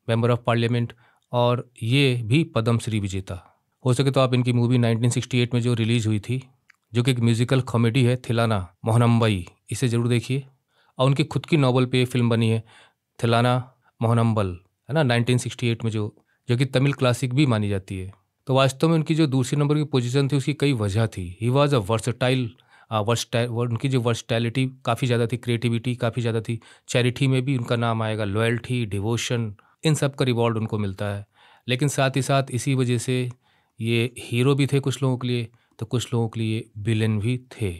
मेंबर ऑफ पार्लियामेंट, और ये भी पद्मश्री विजेता। हो सके तो आप इनकी मूवी 1968 में जो रिलीज हुई थी, जो कि एक म्यूजिकल कॉमेडी है, थिलाना मोहनम्बई, इसे जरूर देखिए। और उनकी खुद की नॉवल पे फिल्म बनी है, थिलाना मोहनम्बल, है ना, 1968 में, जो कि तमिल क्लासिक भी मानी जाती है। तो वास्तव में उनकी जो दूसरी नंबर की पोजीशन थी, उसकी कई वजह थी। ही वॉज अ वर्सटाइल, उनकी जो वर्सटैलिटी काफ़ी ज़्यादा थी, क्रिएटिविटी काफ़ी ज़्यादा थी। चैरिटी में भी उनका नाम आएगा, लॉयल्टी, डिवोशन, इन सब का रिवॉर्ड उनको मिलता है। लेकिन साथ ही साथ इसी वजह से ये हीरो भी थे कुछ लोगों के लिए, तो कुछ लोगों के लिए विलेन भी थे।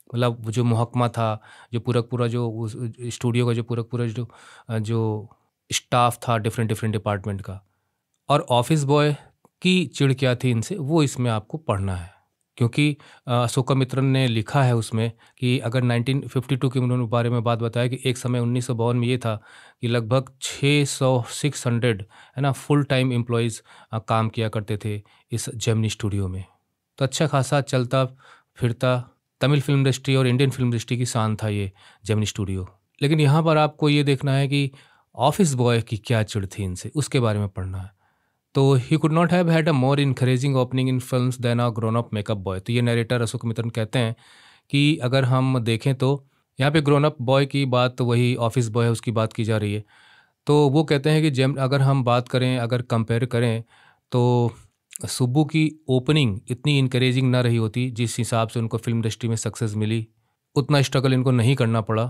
मतलब वो जो महकमा था, जो पूरा जो उस स्टूडियो का जो पूरा जो स्टाफ था डिफरेंट डिफरेंट डिपार्टमेंट का, और ऑफिस बॉय की चिढ़ क्या थी इनसे, वो इसमें आपको पढ़ना है। क्योंकि अशोकामित्रन ने लिखा है उसमें कि अगर 1952 के उन्होंने बारे में बात बताया कि एक समय 1952 में ये था कि लगभग 600 है ना, फुल टाइम एम्प्लॉयज़ काम किया करते थे इस जेमिनी स्टूडियो में। तो अच्छा खासा चलता फिरता तमिल फिल्म इंडस्ट्री और इंडियन फिल्म इंडस्ट्री की शान था ये जेमिनी स्टूडियो। लेकिन यहाँ पर आपको ये देखना है कि ऑफिस बॉय की क्या चिढ़ थी इनसे, उसके बारे में पढ़ना है। तो he could not have had a more encouraging opening in films than a grown up makeup boy. तो ये नरेटर अशोक मित्रन कहते हैं कि अगर हम देखें तो यहाँ पे ग्रोन अप बॉय की बात, तो वही ऑफिस बॉय है उसकी बात की जा रही है। तो वो कहते हैं कि जेम अगर हम बात करें, अगर कंपेयर करें, तो सुब्बू की ओपनिंग इतनी इनकरेजिंग ना रही होती। जिस हिसाब से उनको फिल्म इंडस्ट्री में सक्सेस मिली, उतना स्ट्रगल इनको नहीं करना पड़ा।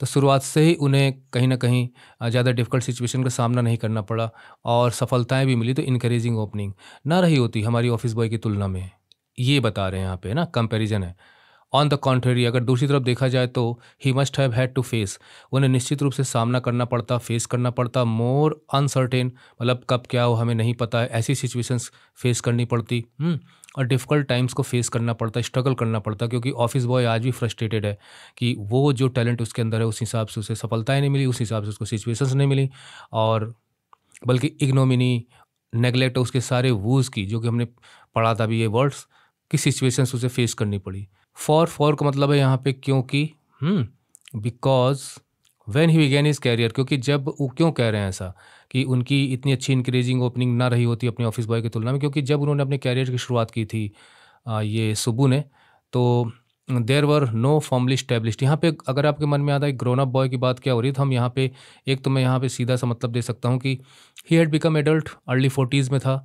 तो शुरुआत से ही उन्हें कहीं ना कहीं ज़्यादा डिफ़िकल्ट सिचुएशन का सामना नहीं करना पड़ा और सफलताएं भी मिली। तो इनकरेजिंग ओपनिंग ना रही होती हमारी ऑफिस बॉय की तुलना में, ये बता रहे हैं यहाँ पे ना, कंपैरिजन है। ऑन द कॉन्ट्रेरी, अगर दूसरी तरफ देखा जाए तो he must have had to face, उन्हें निश्चित रूप से सामना करना पड़ता, फेस करना पड़ता मोर अनसर्टेन, मतलब कब क्या हो हमें नहीं पता है, ऐसी सिचुएशंस फेस करनी पड़ती। और डिफ़िकल्ट टाइम्स को फेस करना पड़ता, स्ट्रगल करना पड़ता, क्योंकि ऑफिस बॉय आज भी फ्रस्ट्रेटेड है कि वो जो टैलेंट उसके अंदर है उस हिसाब से उसे सफलताएं नहीं मिली, उस हिसाब से उसको सिचुएशंस नहीं मिली, और बल्कि इग्नोमिनी, नेगलेक्ट, उसके सारे वूज़ की, जो कि हमने पढ़ा था अभी ये वर्ड्स, की सिचुएशंस उसे फेस करनी पड़ी। फॉर का मतलब है यहाँ पे क्योंकि, because when he began his career, क्योंकि जब वो, क्यों कह रहे हैं ऐसा कि उनकी इतनी अच्छी इंकरेजिंग ओपनिंग ना रही होती अपने ऑफिस बॉय की तुलना में, क्योंकि जब उन्होंने अपने कैरियर की शुरुआत की थी ये सुब्बू ने, तो देर वर नो फॉर्मली स्टैब्लिश्ड। यहाँ पे अगर आपके मन में आता है ग्रोन अप बॉय की बात क्या हो रही है, तो हम यहाँ पे, एक तो मैं यहाँ पे सीधा सा मतलब दे सकता हूँ कि he had become adult, early 40s में था।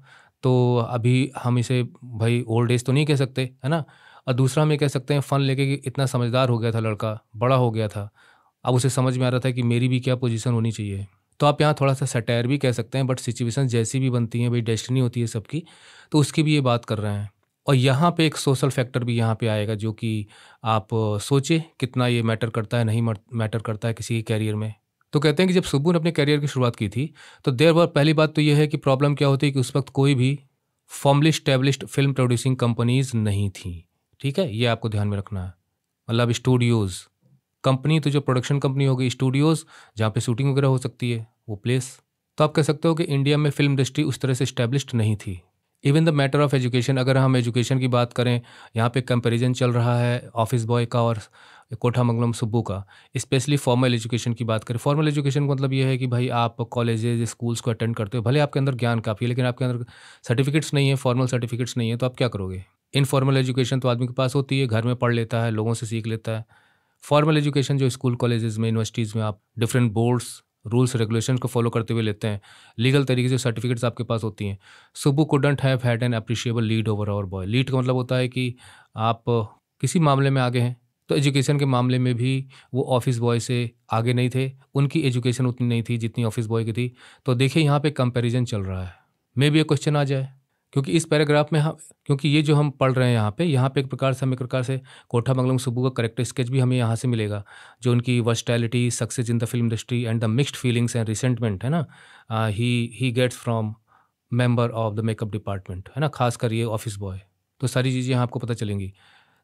तो अभी हम इसे भाई ओल्ड एज तो नहीं कह सकते, है ना। और दूसरा हम ये कह सकते हैं फ़न लेके कि इतना समझदार हो गया था लड़का, बड़ा हो गया था, अब उसे समझ में आ रहा था कि मेरी भी क्या पोजीशन होनी चाहिए। तो आप यहाँ थोड़ा सा सटायर भी कह सकते हैं, बट सिचुएशन जैसी भी बनती हैं भाई, डेस्टिनी होती है सबकी, तो उसकी भी ये बात कर रहे हैं। और यहाँ पे एक सोशल फैक्टर भी यहाँ पे आएगा, जो कि आप सोचिए कितना ये मैटर करता है, नहीं मैटर करता है किसी के कैरियर में। तो कहते हैं कि जब सुब्बू ने अपने करियर की शुरुआत की थी, तो देर वर, पहली बात तो ये है कि प्रॉब्लम क्या होती है कि उस वक्त कोई भी formally established film producing companies नहीं थी। ठीक है, ये आपको ध्यान में रखना है। मतलब स्टूडियोज़, कंपनी तो जो प्रोडक्शन कंपनी होगी, स्टूडियोज़ जहाँ पे शूटिंग वगैरह हो सकती है, वो प्लेस। तो आप कह सकते हो कि इंडिया में फिल्म इंडस्ट्री उस तरह से स्टैब्लिश्ड नहीं थी। Even the matter of education, अगर हम एजुकेशन की बात करें, यहाँ पे कंपैरिजन चल रहा है ऑफिस बॉय का और कोठामंगलम सुब्बू का। स्पेशली फॉर्मल एजुकेशन की बात करें, फॉर्मल एजुकेशन का मतलब ये है कि भाई आप कॉलेजेस, स्कूल्स को अटेंड करते हो, भले आपके अंदर ज्ञान काफ़ी है, लेकिन आपके अंदर सर्टिफिकेट्स नहीं है, फॉर्मल सर्टिफिकेट्स नहीं है, तो आप क्या करोगे। इनफॉर्मल एजुकेशन तो आदमी के पास होती है, घर में पढ़ लेता है, लोगों से सीख लेता है। फॉर्मल एजुकेशन जो स्कूल कॉलेजेस में, यूनिवर्सिटीज़ में आप डिफरेंट बोर्ड्स, रूल्स रेगुलेशन को फॉलो करते हुए लेते हैं, लीगल तरीके से सर्टिफिकेट्स आपके पास होती हैं। Subbu couldn't have had an appreciable lead over our boy. Lead का मतलब होता है कि आप किसी मामले में आगे हैं, तो एजुकेशन के मामले में भी वो ऑफिस बॉय से आगे नहीं थे, उनकी एजुकेशन उतनी नहीं थी जितनी ऑफिस बॉय की थी। तो देखिए यहाँ पे कंपैरिजन चल रहा है, मे भी ये क्वेश्चन आ जाए, क्योंकि इस पैराग्राफ में हम, क्योंकि ये जो हम पढ़ रहे हैं यहाँ पे एक प्रकार से, हम एक प्रकार से कोठामंगलम सुब्बू का करेक्टर स्केच भी हमें यहाँ से मिलेगा, जो उनकी versatility, success in the film industry and the mixed feelings and resentment, है ना, he gets from member of the makeup department, है ना, खासकर ये ऑफिस बॉय। तो सारी चीज़ें यहाँ आपको पता चलेंगी।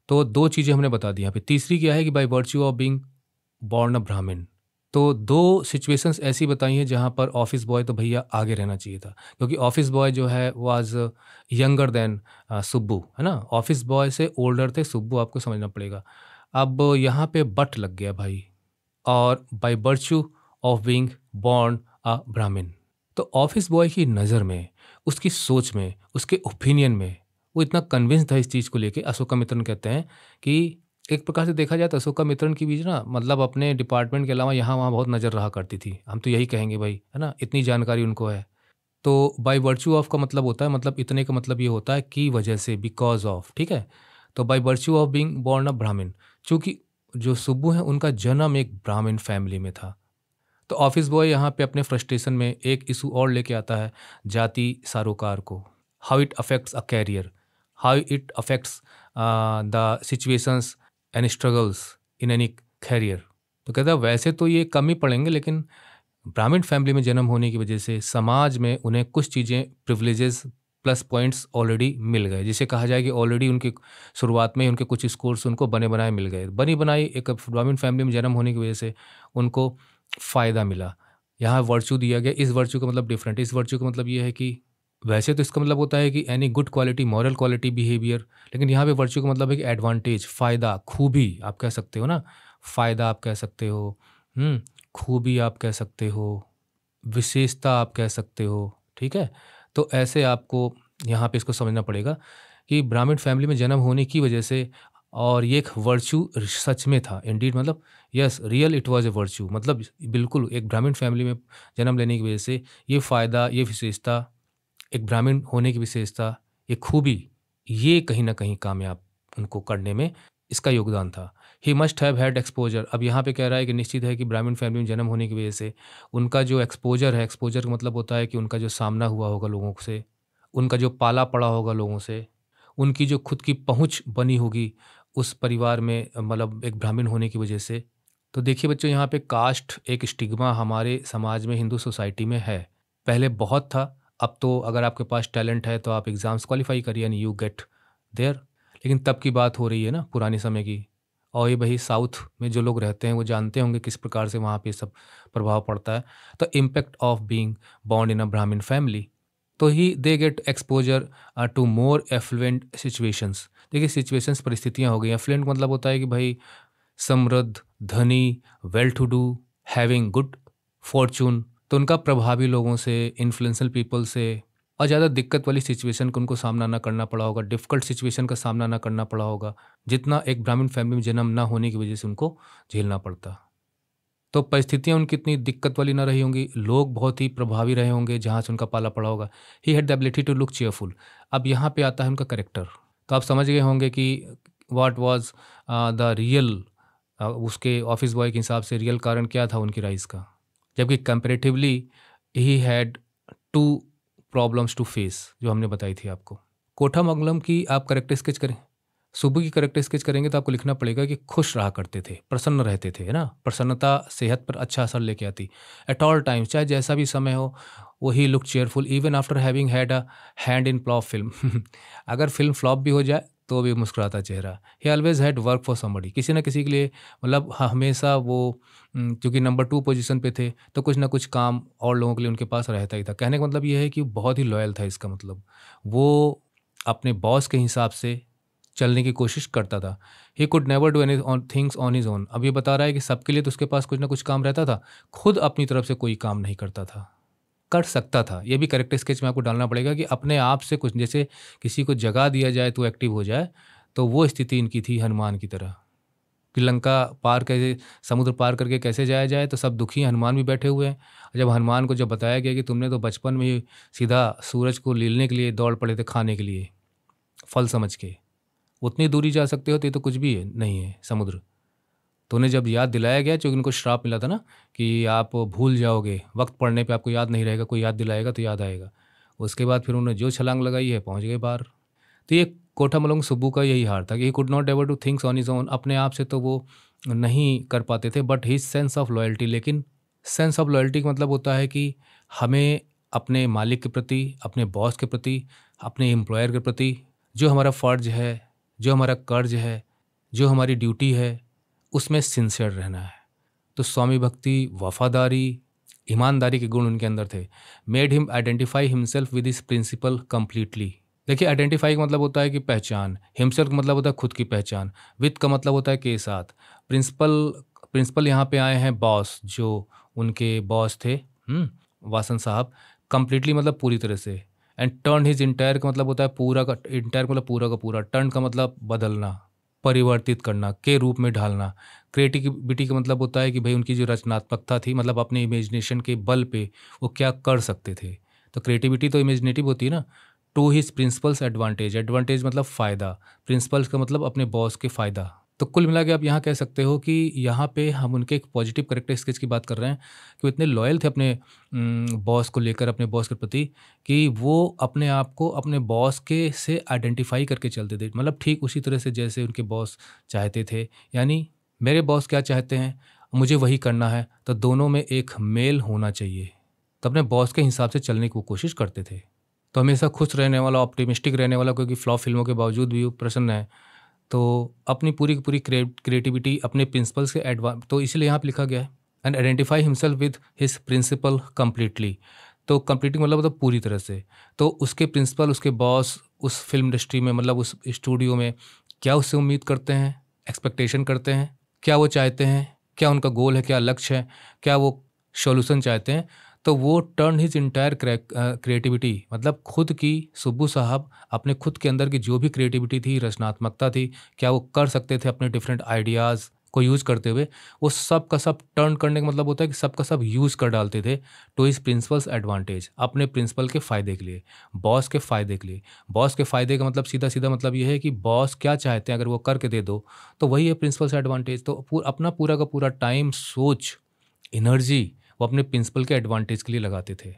तो दो चीज़ें हमने बता दी यहाँ पे। तीसरी क्या है कि by virtue of being born a ब्राह्मण। तो दो सिचुएशंस ऐसी बताई हैं जहाँ पर ऑफिस बॉय तो भैया आगे रहना चाहिए था, क्योंकि ऑफिस बॉय जो है वाज यंगर देन सुब्बू, है ना, ऑफिस बॉय से ओल्डर थे सुब्बू, आपको समझना पड़ेगा। अब यहाँ पे बट लग गया भाई, और by virtue of being born a ब्राह्मण। तो ऑफिस बॉय की नज़र में, उसकी सोच में, उसके ओपिनियन में, वो इतना कन्विंस था इस चीज़ को लेके। अशोका मित्रन कहते हैं कि एक प्रकार से देखा जाए तो अशोका मित्रन की भी ना, मतलब अपने डिपार्टमेंट के अलावा यहाँ वहाँ बहुत नज़र रहा करती थी, हम तो यही कहेंगे भाई, है ना, इतनी जानकारी उनको है। तो बाय वर्च्यू ऑफ का मतलब होता है, मतलब इतने का मतलब ये होता है की वजह से, बिकॉज ऑफ, ठीक है। तो by virtue of being born a ब्राह्मण, चूंकि जो सुब्बू हैं उनका जन्म एक ब्राह्मण फैमिली में था। तो ऑफिस बॉय यहाँ पे अपने फ्रस्ट्रेशन में एक इशू और लेके आता है, जाति सरोकार को, how it affects a career, how it affects the situations and struggles in any career. तो कहता है वैसे तो ये कम ही पड़ेंगे, लेकिन ब्राह्मण फैमिली में जन्म होने की वजह से समाज में उन्हें कुछ चीज़ें, प्रिविलेजेस, प्लस पॉइंट्स ऑलरेडी मिल गए, जिसे कहा जाए कि ऑलरेडी उनकी शुरुआत में ही उनके कुछ स्कोर्स उनको बने बनाए मिल गए। बनी बनाई एक ब्राह्मण फैमिली में जन्म होने की वजह से उनको फ़ायदा मिला। यहाँ वर्च्यू दिया गया, इस वर्च्यू का मतलब डिफरेंट, इस वर्च्यू का मतलब ये है कि वैसे तो इसका मतलब होता है कि any good quality, moral quality, behaviour, लेकिन यहाँ पे वर्च्यू का मतलब है कि एडवांटेज, फ़ायदा, खूबी आप कह सकते हो ना, फ़ायदा आप कह सकते हो, खूबी आप कह सकते हो, विशेषता आप कह सकते हो, ठीक है। तो ऐसे आपको यहाँ पे इसको समझना पड़ेगा कि ब्राह्मण फैमिली में जन्म होने की वजह से, और ये एक वर्च्यू सच में था इंडीड, मतलब yes real it was a virtue, मतलब बिल्कुल एक ब्राह्मण फैमिली में जन्म लेने की वजह से ये फ़ायदा, ये विशेषता, एक ब्राह्मण होने की विशेषता, ये खूबी, ये कहीं ना कहीं कामयाब उनको करने में इसका योगदान था। ही मस्ट हैव हैड एक्सपोजर। अब यहाँ पे कह रहा है कि निश्चित है कि ब्राह्मण फैमिली में जन्म होने की वजह से उनका जो एक्सपोजर है, एक्सपोजर का मतलब होता है कि उनका जो सामना हुआ होगा लोगों से, उनका जो पाला पड़ा होगा लोगों से, उनकी जो खुद की पहुंच बनी होगी उस परिवार में, मतलब एक ब्राह्मण होने की वजह से। तो देखिए बच्चों, यहाँ पे कास्ट एक स्टिग्मा हमारे समाज में, हिंदू सोसाइटी में है। पहले बहुत था, अब तो अगर आपके पास टैलेंट है तो आप एग्ज़ाम्स क्वालिफाई करिए एंड यू गेट देयर। लेकिन तब की बात हो रही है ना, पुराने समय की। और ये भाई साउथ में जो लोग रहते हैं वो जानते होंगे किस प्रकार से वहाँ पे सब प्रभाव पड़ता है। तो impact of being born in a Brahmin family, तो he they get exposure to more affluent situations. देखिए सिचुएशंस, परिस्थितियाँ हो गई। एफ्लुएंट मतलब होता है कि भाई समृद्ध, धनी, well to do, having good fortune. तो उनका प्रभावी लोगों से, इन्फ्लुएंशियल पीपल से, और ज़्यादा दिक्कत वाली सिचुएशन को उनको सामना ना करना पड़ा होगा, डिफ़िकल्ट सिचुएशन का सामना ना करना पड़ा होगा, जितना एक ब्राह्मण फैमिली में जन्म ना होने की वजह से उनको झेलना पड़ता। तो परिस्थितियाँ उनकी इतनी दिक्कत वाली ना रही होंगी, लोग बहुत ही प्रभावी रहे होंगे जहाँ से उनका पाला पड़ा होगा। He had the ability to look cheerful. अब यहाँ पे आता है उनका करेक्टर। तो आप समझ गए होंगे कि व्हाट वाज द रियल, उसके ऑफिस बॉय के हिसाब से रियल कारण क्या था उनकी राइज का। जबकि comparatively he had two problems to face, जो हमने बताई थी आपको। कोठामंगलम की आप करेक्टर स्केच करें, सुब्बू की करेक्टर स्केच करेंगे तो आपको लिखना पड़ेगा कि खुश रहा करते थे, प्रसन्न रहते थे, है ना। प्रसन्नता सेहत पर अच्छा असर लेके आती। एट ऑल टाइम्स, चाहे जैसा भी समय हो, वो he look cheerful even after having had a hand in flop film. अगर फिल्म फ्लॉप भी हो जाए तो भी मुस्कुराता चेहरा। He always had work for somebody, किसी ना किसी के लिए, मतलब हमेशा वो, क्योंकि नंबर 2 पोजीशन पे थे तो कुछ ना कुछ काम और लोगों के लिए उनके पास रहता ही था। कहने का मतलब ये है कि वो बहुत ही लॉयल था। इसका मतलब वो अपने बॉस के हिसाब से चलने की कोशिश करता था। He could never do any things on his own. अब ये बता रहा है कि सबके लिए तो उसके पास कुछ ना कुछ काम रहता था, खुद अपनी तरफ से कोई काम नहीं करता था। कर सकता था, ये भी कैरेक्टर स्केच में आपको डालना पड़ेगा कि अपने आप से कुछ, जैसे किसी को जगा दिया जाए तो एक्टिव हो जाए, तो वो स्थिति इनकी थी हनुमान की तरह कि लंका पार कैसे, समुद्र पार करके कैसे जाया जाए, तो सब दुखी हैं, हनुमान भी बैठे हुए हैं। जब हनुमान को जब बताया गया कि तुमने तो बचपन में ही सीधा सूरज को लीलने के लिए दौड़ पड़े थे, खाने के लिए फल समझ के, उतनी दूरी जा सकते हो तो ये तो कुछ भी है नहीं है समुद्र। तो उन्हें जब याद दिलाया गया, क्योंकि उनको श्राप मिला था ना कि आप भूल जाओगे, वक्त पड़ने पे आपको याद नहीं रहेगा, कोई याद दिलाएगा तो याद आएगा। उसके बाद फिर उन्होंने जो छलांग लगाई है, पहुंच गए बाहर। तो ये कोठामलंग सुब्बू का यही हार था कि ही could not ever two things on his own. अपने आप से तो वो नहीं कर पाते थे, but his sense of loyalty, लेकिन सेंस ऑफ लॉयल्टी का मतलब होता है कि हमें अपने मालिक के प्रति, अपने बॉस के प्रति, अपने एम्प्लॉयर के प्रति जो हमारा फ़र्ज है, जो हमारा कर्ज है, जो हमारी ड्यूटी है, उसमें सिंसियर रहना है। तो स्वामी भक्ति, वफादारी, ईमानदारी के गुण उनके अंदर थे। Made him identify himself with this principle completely. देखिए आइडेंटिफाई का मतलब होता है कि पहचान, हिमसेल्फ का मतलब होता है खुद की पहचान, विद का मतलब होता है के साथ। प्रिंसिपल, प्रिंसिपल यहाँ पे आए हैं बॉस, जो उनके बॉस थे, वासन साहब। कंप्लीटली मतलब पूरी तरह से। एंड टर्न हिज इंटायर का मतलब होता है पूरा का, इंटायर मतलब पूरा का पूरा, टर्न का मतलब बदलना, परिवर्तित करना, के रूप में ढालना। क्रिएटिविटी का मतलब होता है कि भाई उनकी जो रचनात्मकता थी, मतलब अपने इमेजिनेशन के बल पे वो क्या कर सकते थे। तो क्रिएटिविटी तो इमेजिनेटिव होती है ना। To his principal's advantage, advantage मतलब फ़ायदा, प्रिंसिपल्स का मतलब अपने बॉस के फ़ायदा। तो कुल मिला के आप यहाँ कह सकते हो कि यहाँ पे हम उनके एक पॉजिटिव करेक्टर स्केच की बात कर रहे हैं कि वो इतने लॉयल थे अपने बॉस को लेकर, अपने बॉस के प्रति, कि वो अपने आप को अपने बॉस के से आइडेंटिफाई करके चलते थे। मतलब ठीक उसी तरह से जैसे उनके बॉस चाहते थे, यानी मेरे बॉस क्या चाहते हैं मुझे वही करना है, तो दोनों में एक मेल होना चाहिए। तो अपने बॉस के हिसाब से चलने की वो कोशिश करते थे। तो हमेशा खुश रहने वाला, ऑप्टिमिस्टिक रहने वाला, क्योंकि फ्लॉप फिल्मों के बावजूद भी वो प्रसन्न है, तो अपनी पूरी की पूरी क्रिएटिविटी अपने प्रिंसिपल्स के तो इसलिए यहाँ पे लिखा गया है and identify himself with his principal completely. तो कम्प्लीटली मतलब पूरी तरह से। तो उसके प्रिंसिपल, उसके बॉस उस फिल्म इंडस्ट्री में, मतलब उस स्टूडियो में क्या उससे उम्मीद करते हैं, एक्सपेक्टेशन करते हैं, क्या वो चाहते हैं, क्या उनका गोल है, क्या लक्ष्य है, क्या वो सॉल्यूशन चाहते हैं, तो वो टर्न हिज इंटायर क्रिएटिविटी, मतलब खुद की, सुब्बू साहब अपने खुद के अंदर की जो भी क्रिएटिविटी थी, रचनात्मकता थी, क्या वो कर सकते थे अपने डिफरेंट आइडियाज़ को यूज़ करते हुए, वो सब का सब टर्न करने का मतलब होता है कि सब का सब यूज़ कर डालते थे टू हिज प्रिंसिपल्स एडवांटेज, अपने प्रिंसिपल के फ़ायदे के लिए, बॉस के फ़ायदे के लिए। बॉस के फ़ायदे का मतलब सीधा सीधा मतलब ये है कि बॉस क्या चाहते हैं अगर वो करके दे दो तो वही है प्रिंसिपल्स एडवांटेज। तो अपना पूरा का पूरा टाइम, सोच, एनर्जी वो अपने प्रिंसिपल के एडवांटेज के लिए लगाते थे।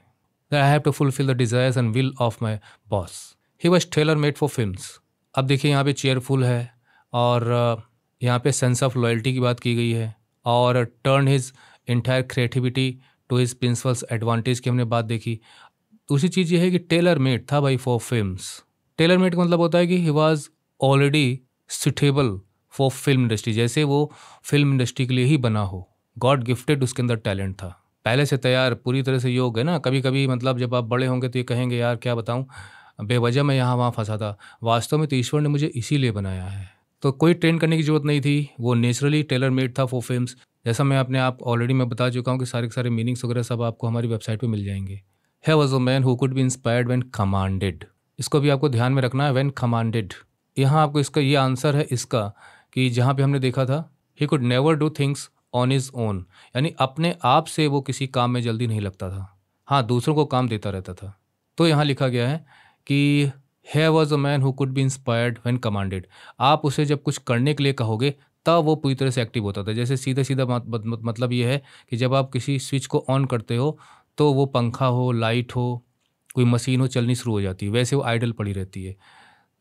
I have to fulfil the desires and will of my boss, he was tailor made for films. अब देखिए यहाँ पे चेयरफुल है और यहाँ पे सेंस ऑफ लॉयल्टी की बात की गई है और turn his entire creativity to his principal's advantage की हमने बात देखी। दूसरी चीज़ ये है कि टेलर मेड था भाई फॉर फिल्म्स। टेलर मेड का मतलब होता है कि ही was already suitable for film industry, जैसे वो फिल्म इंडस्ट्री के लिए ही बना हो। गॉड गिफ्टेड, उसके अंदर टैलेंट था, पहले से तैयार, पूरी तरह से योग है ना। कभी कभी मतलब जब आप बड़े होंगे तो ये कहेंगे यार क्या बताऊँ, बेवजह मैं यहाँ वहाँ फंसा था, वास्तव में तो ईश्वर ने मुझे इसीलिए बनाया है। तो कोई ट्रेन करने की ज़रूरत नहीं थी, वो नेचुरली टेलर मेड था फॉर फिल्म्स। जैसा मैं अपने आप ऑलरेडी मैं बता चुका हूँ कि सारे के सारे मीनिंग्स वगैरह सब आपको हमारी वेबसाइट पे मिल जाएंगे। है was a man who could be inspired when commanded, इसको भी आपको ध्यान में रखना है, व्हेन कमांडेड। यहाँ आपको इसका ये आंसर है इसका कि जहाँ पे हमने देखा था he could never do things on his own, यानी अपने आप से वो किसी काम में जल्दी नहीं लगता था, हाँ दूसरों को काम देता रहता था। तो यहाँ लिखा गया है कि है was a man who could be inspired when commanded, आप उसे जब कुछ करने के लिए कहोगे तब वो पूरी तरह से एक्टिव होता था। जैसे सीधा सीधा मतलब ये है कि जब आप किसी स्विच को ऑन करते हो तो वो पंखा हो, लाइट हो, कोई मशीन हो, चलनी शुरू हो जाती है, वैसे वो आइडल पड़ी रहती है।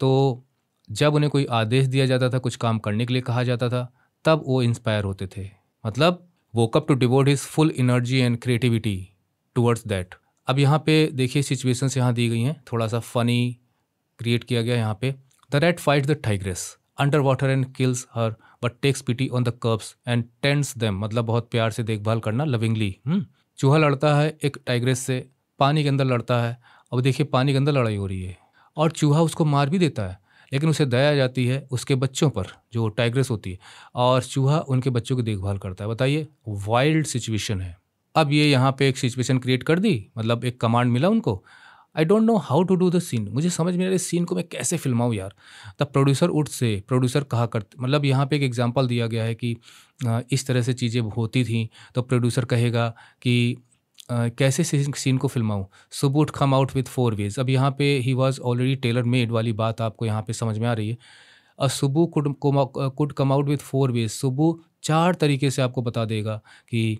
तो जब उन्हें कोई आदेश दिया जाता था, कुछ काम करने के लिए कहा जाता था, तब वो इंस्पायर होते थे, मतलब woke up to devote his full energy and creativity towards that. अब यहाँ पे देखिए सिचुएशंस यहाँ दी गई हैं, थोड़ा सा फनी क्रिएट किया गया यहाँ पे। The rat fights the tigress underwater and kills her but takes pity on the cubs and tends them, मतलब बहुत प्यार से देखभाल करना, लविंगली। चूहा लड़ता है एक टाइग्रेस से, पानी के अंदर लड़ता है। अब देखिए पानी के अंदर लड़ाई हो रही है और चूहा उसको मार भी देता है, लेकिन उसे दया आ जाती है उसके बच्चों पर, जो टाइग्रेस होती है, और चूहा उनके बच्चों की देखभाल करता है। बताइए, वाइल्ड सिचुएशन है। अब ये यहाँ पे एक सिचुएशन क्रिएट कर दी, मतलब एक कमांड मिला उनको। I don't know how to do the scene, मुझे समझ में आ रहा है सीन को मैं कैसे फिल्माऊँ यार। द प्रोड्यूसर उठ से, प्रोड्यूसर कहा करते, मतलब यहाँ पे एक एग्जांपल दिया गया है कि इस तरह से चीज़ें होती थी, तो प्रोड्यूसर कहेगा कि कैसे सीन को फिल्माऊँ। Subbu would come out with 4 ways. अब यहाँ पे he was already tailor made वाली बात आपको यहाँ पे समझ में आ रही है। Subbu could come out with 4 ways, Subbu 4 तरीके से आपको बता देगा कि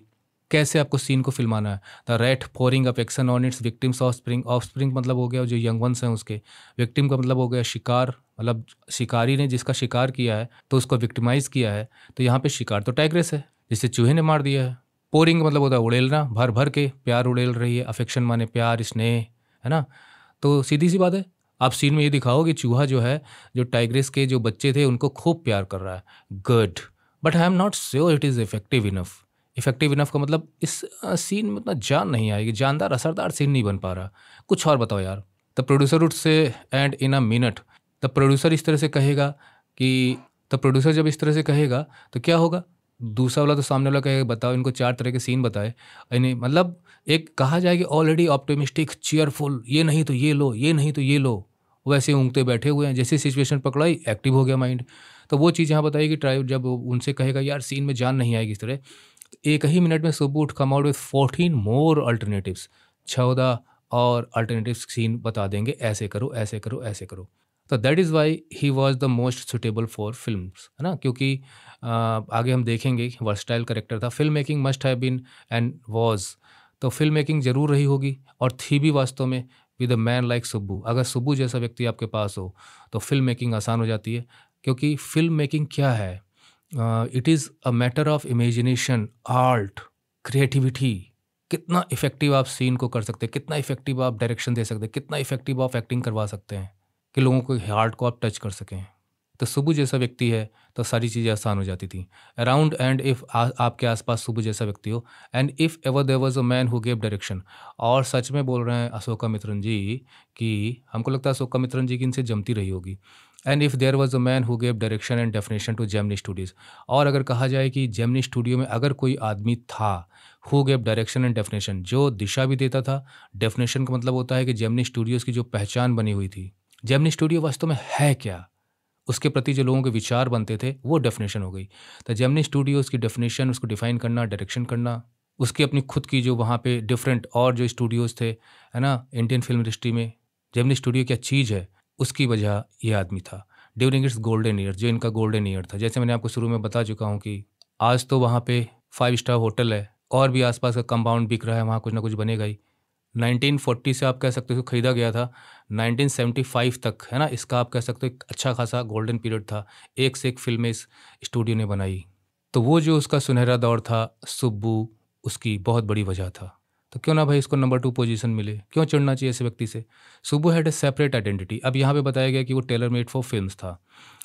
कैसे आपको सीन को फिल्माना है। The rat pouring affection on it's victims offspring, offspring मतलब हो गया जो यंग वंस हैं उसके, विक्टिम का मतलब हो गया शिकार, मतलब शिकारी ने जिसका शिकार किया है तो उसको विक्टिमाइज किया है, तो यहाँ पे शिकार तो टाइग्रेस है जिसे चूहे ने मार दिया है। पोरिंग मतलब होता है उड़ेलना, भर भर के प्यार उड़ेल रही है, अफेक्शन माने प्यार, स्नेह, है ना। तो सीधी सी बात है, आप सीन में ये दिखाओ कि चूहा जो है, जो टाइग्रेस के जो बच्चे थे उनको खूब प्यार कर रहा है, good, but I am not sure it is effective enough. Effective enough का मतलब इस सीन में उतना जान नहीं आएगी, जानदार असरदार सीन नहीं बन पा रहा, कुछ और बताओ यार। The producer would say and in a minute, the producer इस तरह से कहेगा कि, द प्रोड्यूसर जब इस तरह से कहेगा तो क्या होगा, दूसरा वाला तो सामने वाला कहेगा बताओ इनको 4 तरह के सीन बताए, यानी मतलब एक कहा जाए कि ऑलरेडी ऑप्टिमिस्टिक, चीयरफुल, ये नहीं तो ये लो, ये नहीं तो ये लो, वैसे ऊँगते बैठे हुए हैं, जैसे सिचुएशन पकड़ाई एक्टिव हो गया माइंड। तो वो चीज़ यहाँ बताइए कि ट्राई जब उनसे कहेगा यार सीन में जान नहीं आएगी इस तरह, एक ही मिनट में Subbu would come out with 14 more alternatives, 14 और अल्टरनेटिव सीन बता देंगे, ऐसे करो, ऐसे करो, ऐसे करो। तो that is why he was the most suitable for films, है ना, क्योंकि आगे हम देखेंगे वर्सटाइल करेक्टर था। Film making must have been and was, तो फिल्म मेकिंग जरूर रही होगी और थी भी वास्तव में with a man like Subbu. अगर सुब्बू जैसा व्यक्ति आपके पास हो तो फिल्म मेकिंग आसान हो जाती है, क्योंकि फिल्म मेकिंग क्या है, it is a matter of imagination, art, creativity. कितना इफेक्टिव आप सीन को कर सकते हैं, कितना इफेक्टिव आप डायरेक्शन दे सकते हैं, कितना इफेक्टिव आप एक्टिंग करवा सकते हैं कि लोगों को हार्ट को आप टच कर सकें। तो सुबह जैसा व्यक्ति है तो सारी चीज़ें आसान हो जाती थी अराउंड, एंड इफ़ आपके आसपास सुबह जैसा व्यक्ति हो, and if ever there was a man who gave direction. और सच में बोल रहे हैं अशोका मित्रन जी कि हमको लगता है अशोका मित्रन जी की इनसे जमती रही होगी। And if there was a man who gave direction and definition to Gemini Studios. और अगर कहा जाए कि जेमिनी स्टूडियो में अगर कोई आदमी था who gave direction and definition, जो दिशा भी देता था, डेफिनेशन का मतलब होता है कि जेमिनी स्टूडियोज़ की जो पहचान बनी हुई थी, जेमिनी स्टूडियो वास्तव में है क्या, उसके प्रति जो लोगों के विचार बनते थे, वो डेफिनेशन हो गई। तो जेमिनी स्टूडियोज़ की डेफिनेशन, उसको डिफ़ाइन करना, डायरेक्शन करना, उसकी अपनी खुद की जो वहाँ पे डिफरेंट और जो स्टूडियोज़ थे, है ना? इंडियन फ़िल्म इंडस्ट्री में जेमिनी स्टूडियो क्या चीज़ है, उसकी वजह ये आदमी था। ड्यूरिंग इट्स गोल्डन ईयर, जो इनका गोल्डन ईयर था। जैसे मैंने आपको शुरू में बता चुका हूँ कि आज तो वहाँ पे 5 स्टार होटल है और भी आस-पास का कंपाउंड बिक रहा है, वहाँ कुछ ना कुछ बनेगा ही। 1940 से आप कह सकते हो खरीदा गया था, 1975 तक, है ना? इसका आप कह सकते हो एक अच्छा खासा गोल्डन पीरियड था। एक से एक फ़िल्में इस स्टूडियो ने बनाई। तो वो जो उसका सुनहरा दौर था, सुब्बू उसकी बहुत बड़ी वजह था। तो क्यों ना भाई इसको नंबर 2 पोजीशन मिले, क्यों चिढ़ना चाहिए ऐसे व्यक्ति से? Subbu had a separate identity. अब यहाँ पे बताया गया कि वो टेलर मेड फॉर फ़िल्म्स था।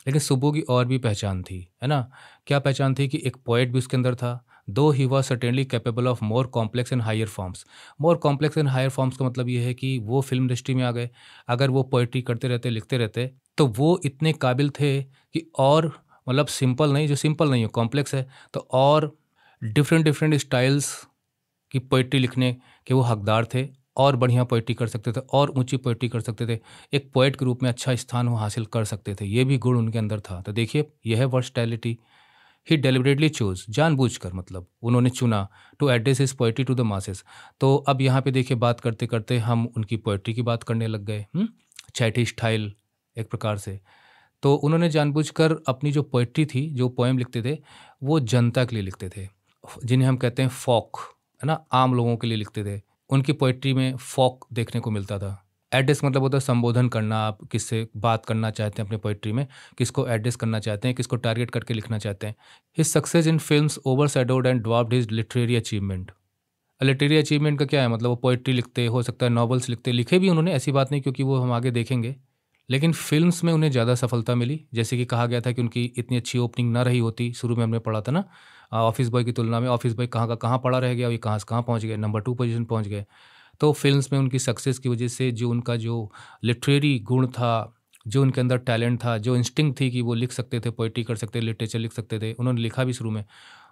लेकिन सुब्बू की और भी पहचान थी, है ना? क्या पहचान थी कि एक पोएट भी उसके अंदर था, दो he was certainly capable of more complex and higher forms. More complex and higher forms का मतलब ये है कि वो फ़िल्म इंडस्ट्री में आ गए, अगर वो पोएट्री करते रहते, लिखते रहते, तो वो इतने काबिल थे कि और मतलब सिंपल नहीं, जो सिंपल नहीं हो, कॉम्प्लेक्स है, तो और डिफरेंट डिफरेंट स्टाइल्स की पोएट्री लिखने के वो हकदार थे और बढ़िया पोएट्री कर सकते थे और ऊंची पोएट्री कर सकते थे। एक पोएट के रूप में अच्छा स्थान वो हासिल कर सकते थे। ये भी गुण उनके अंदर था। तो देखिए, यह है वर्सटैलिटी। ही डेलिबरेटली चूज़, जानबूझकर, मतलब उन्होंने चुना to address his poetry to the masses. तो अब यहाँ पे देखिए, बात करते-करते हम उनकी पोएट्री की बात करने लग गए। चैटी स्टाइल एक प्रकार से। तो उन्होंने जानबूझकर अपनी जो पोएट्री थी, जो पोएम लिखते थे, वो जनता के लिए लिखते थे, जिन्हें हम कहते हैं फ़ोक, है ना? आम लोगों के लिए लिखते थे। उनकी पोएट्री में फ़ोक देखने को मिलता था। एड्रेस मतलब होता है संबोधन करना, आप किससे बात करना चाहते हैं अपनी पोएट्री में, किसको एड्रेस करना चाहते हैं, किसको टारगेट करके लिखना चाहते हैं। His success in films overshadowed and dwarfed his literary achievement. Literary achievement का क्या है मतलब? वो पोएट्री लिखते, हो सकता है नॉवेल्स लिखते, लिखे भी उन्होंने, ऐसी बात नहीं, क्योंकि वो हम आगे देखेंगे। लेकिन फ़िल्म्स में उन्हें ज़्यादा सफलता मिली। जैसे कि कहा गया था कि उनकी इतनी अच्छी ओपनिंग ना रही होती, शुरू में हमने पढ़ा था ना, ऑफ़िस बॉय की तुलना में ऑफ़िस बॉय कहाँ का कहाँ पड़ा रह गया और ये कहाँ से कहाँ पहुँच गए, नंबर 2 पोज़ीशन पहुँच गए। तो फ़िल्म्स में उनकी सक्सेस की वजह से जो उनका जो लिटरेरी गुण था, जो उनके अंदर टैलेंट था, जो इंस्टिंक्ट थी कि वो लिख सकते थे, पोएट्री कर सकते थे, लिटरेचर लिख सकते थे, उन्होंने लिखा भी शुरू में,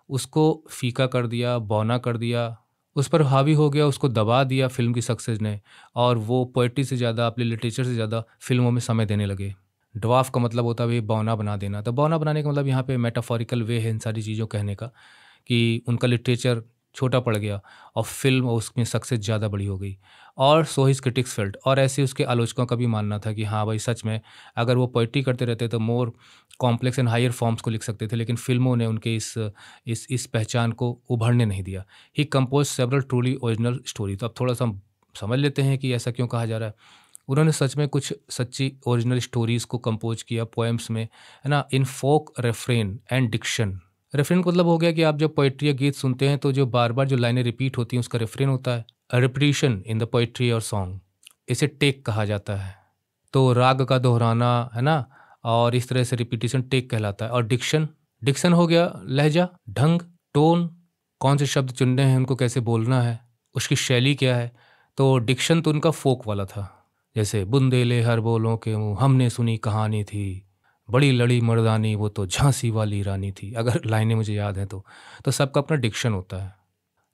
उसको फ़ीका कर दिया, बौना कर दिया, उस पर हावी हो गया, उसको दबा दिया फ़िल्म की सक्सेस ने, और वो पोएट्री से ज़्यादा, अपने लिटरेचर से ज़्यादा फ़िल्मों में समय देने लगे। ड्वार्फ का मतलब होता है भई बौना बना देना। तो बौना बनाने का मतलब यहाँ पे मेटाफोरिकल वे है इन सारी चीज़ों कहने का, कि उनका लिटरेचर छोटा पड़ गया और फ़िल्म उसमें सक्सेस ज़्यादा बड़ी हो गई। और सो हिज क्रिटिक्स फेल्ट, और ऐसे उसके आलोचकों का भी मानना था कि हाँ भाई, सच में अगर वो पोएट्री करते रहते तो more complex and higher forms को लिख सकते थे, लेकिन फ़िल्मों ने उनके इस पहचान को उभरने नहीं दिया। He compose several truly original story. तो अब थोड़ा-सा हम समझ लेते हैं कि ऐसा क्यों कहा जा रहा है। उन्होंने सच में कुछ सच्ची ओरिजिनल स्टोरीज़ को कंपोज़ किया पोएम्स में, है ना? इन फ़ोक रेफ़्रेन एंड डिक्शन। रेफ़्रेन का मतलब हो गया कि आप जब पोएट्री या गीत सुनते हैं तो जो बार-बार जो लाइनें रिपीट होती हैं उसका रेफ़्रेन होता है। अ रिपिटिशन इन द पोएट्री और सॉन्ग, इसे टेक कहा जाता है। तो राग का दोहराना, है ना? और इस तरह से रिपिटिशन टेक कहलाता है। और डिक्शन, डिक्शन हो गया लहज़ा, ढंग, टोन, कौन से शब्द चुनने हैं, उनको कैसे बोलना है, उसकी शैली क्या है। तो डिक्शन तो उनका फ़ोक वाला था। जैसे बुंदेले हर बोलों के मुँह, हमने सुनी कहानी थी, बड़ी लड़ी मर्दानी वो तो झांसी वाली रानी थी। अगर लाइनें मुझे याद हैं तो। तो सबका अपना डिक्शन होता है।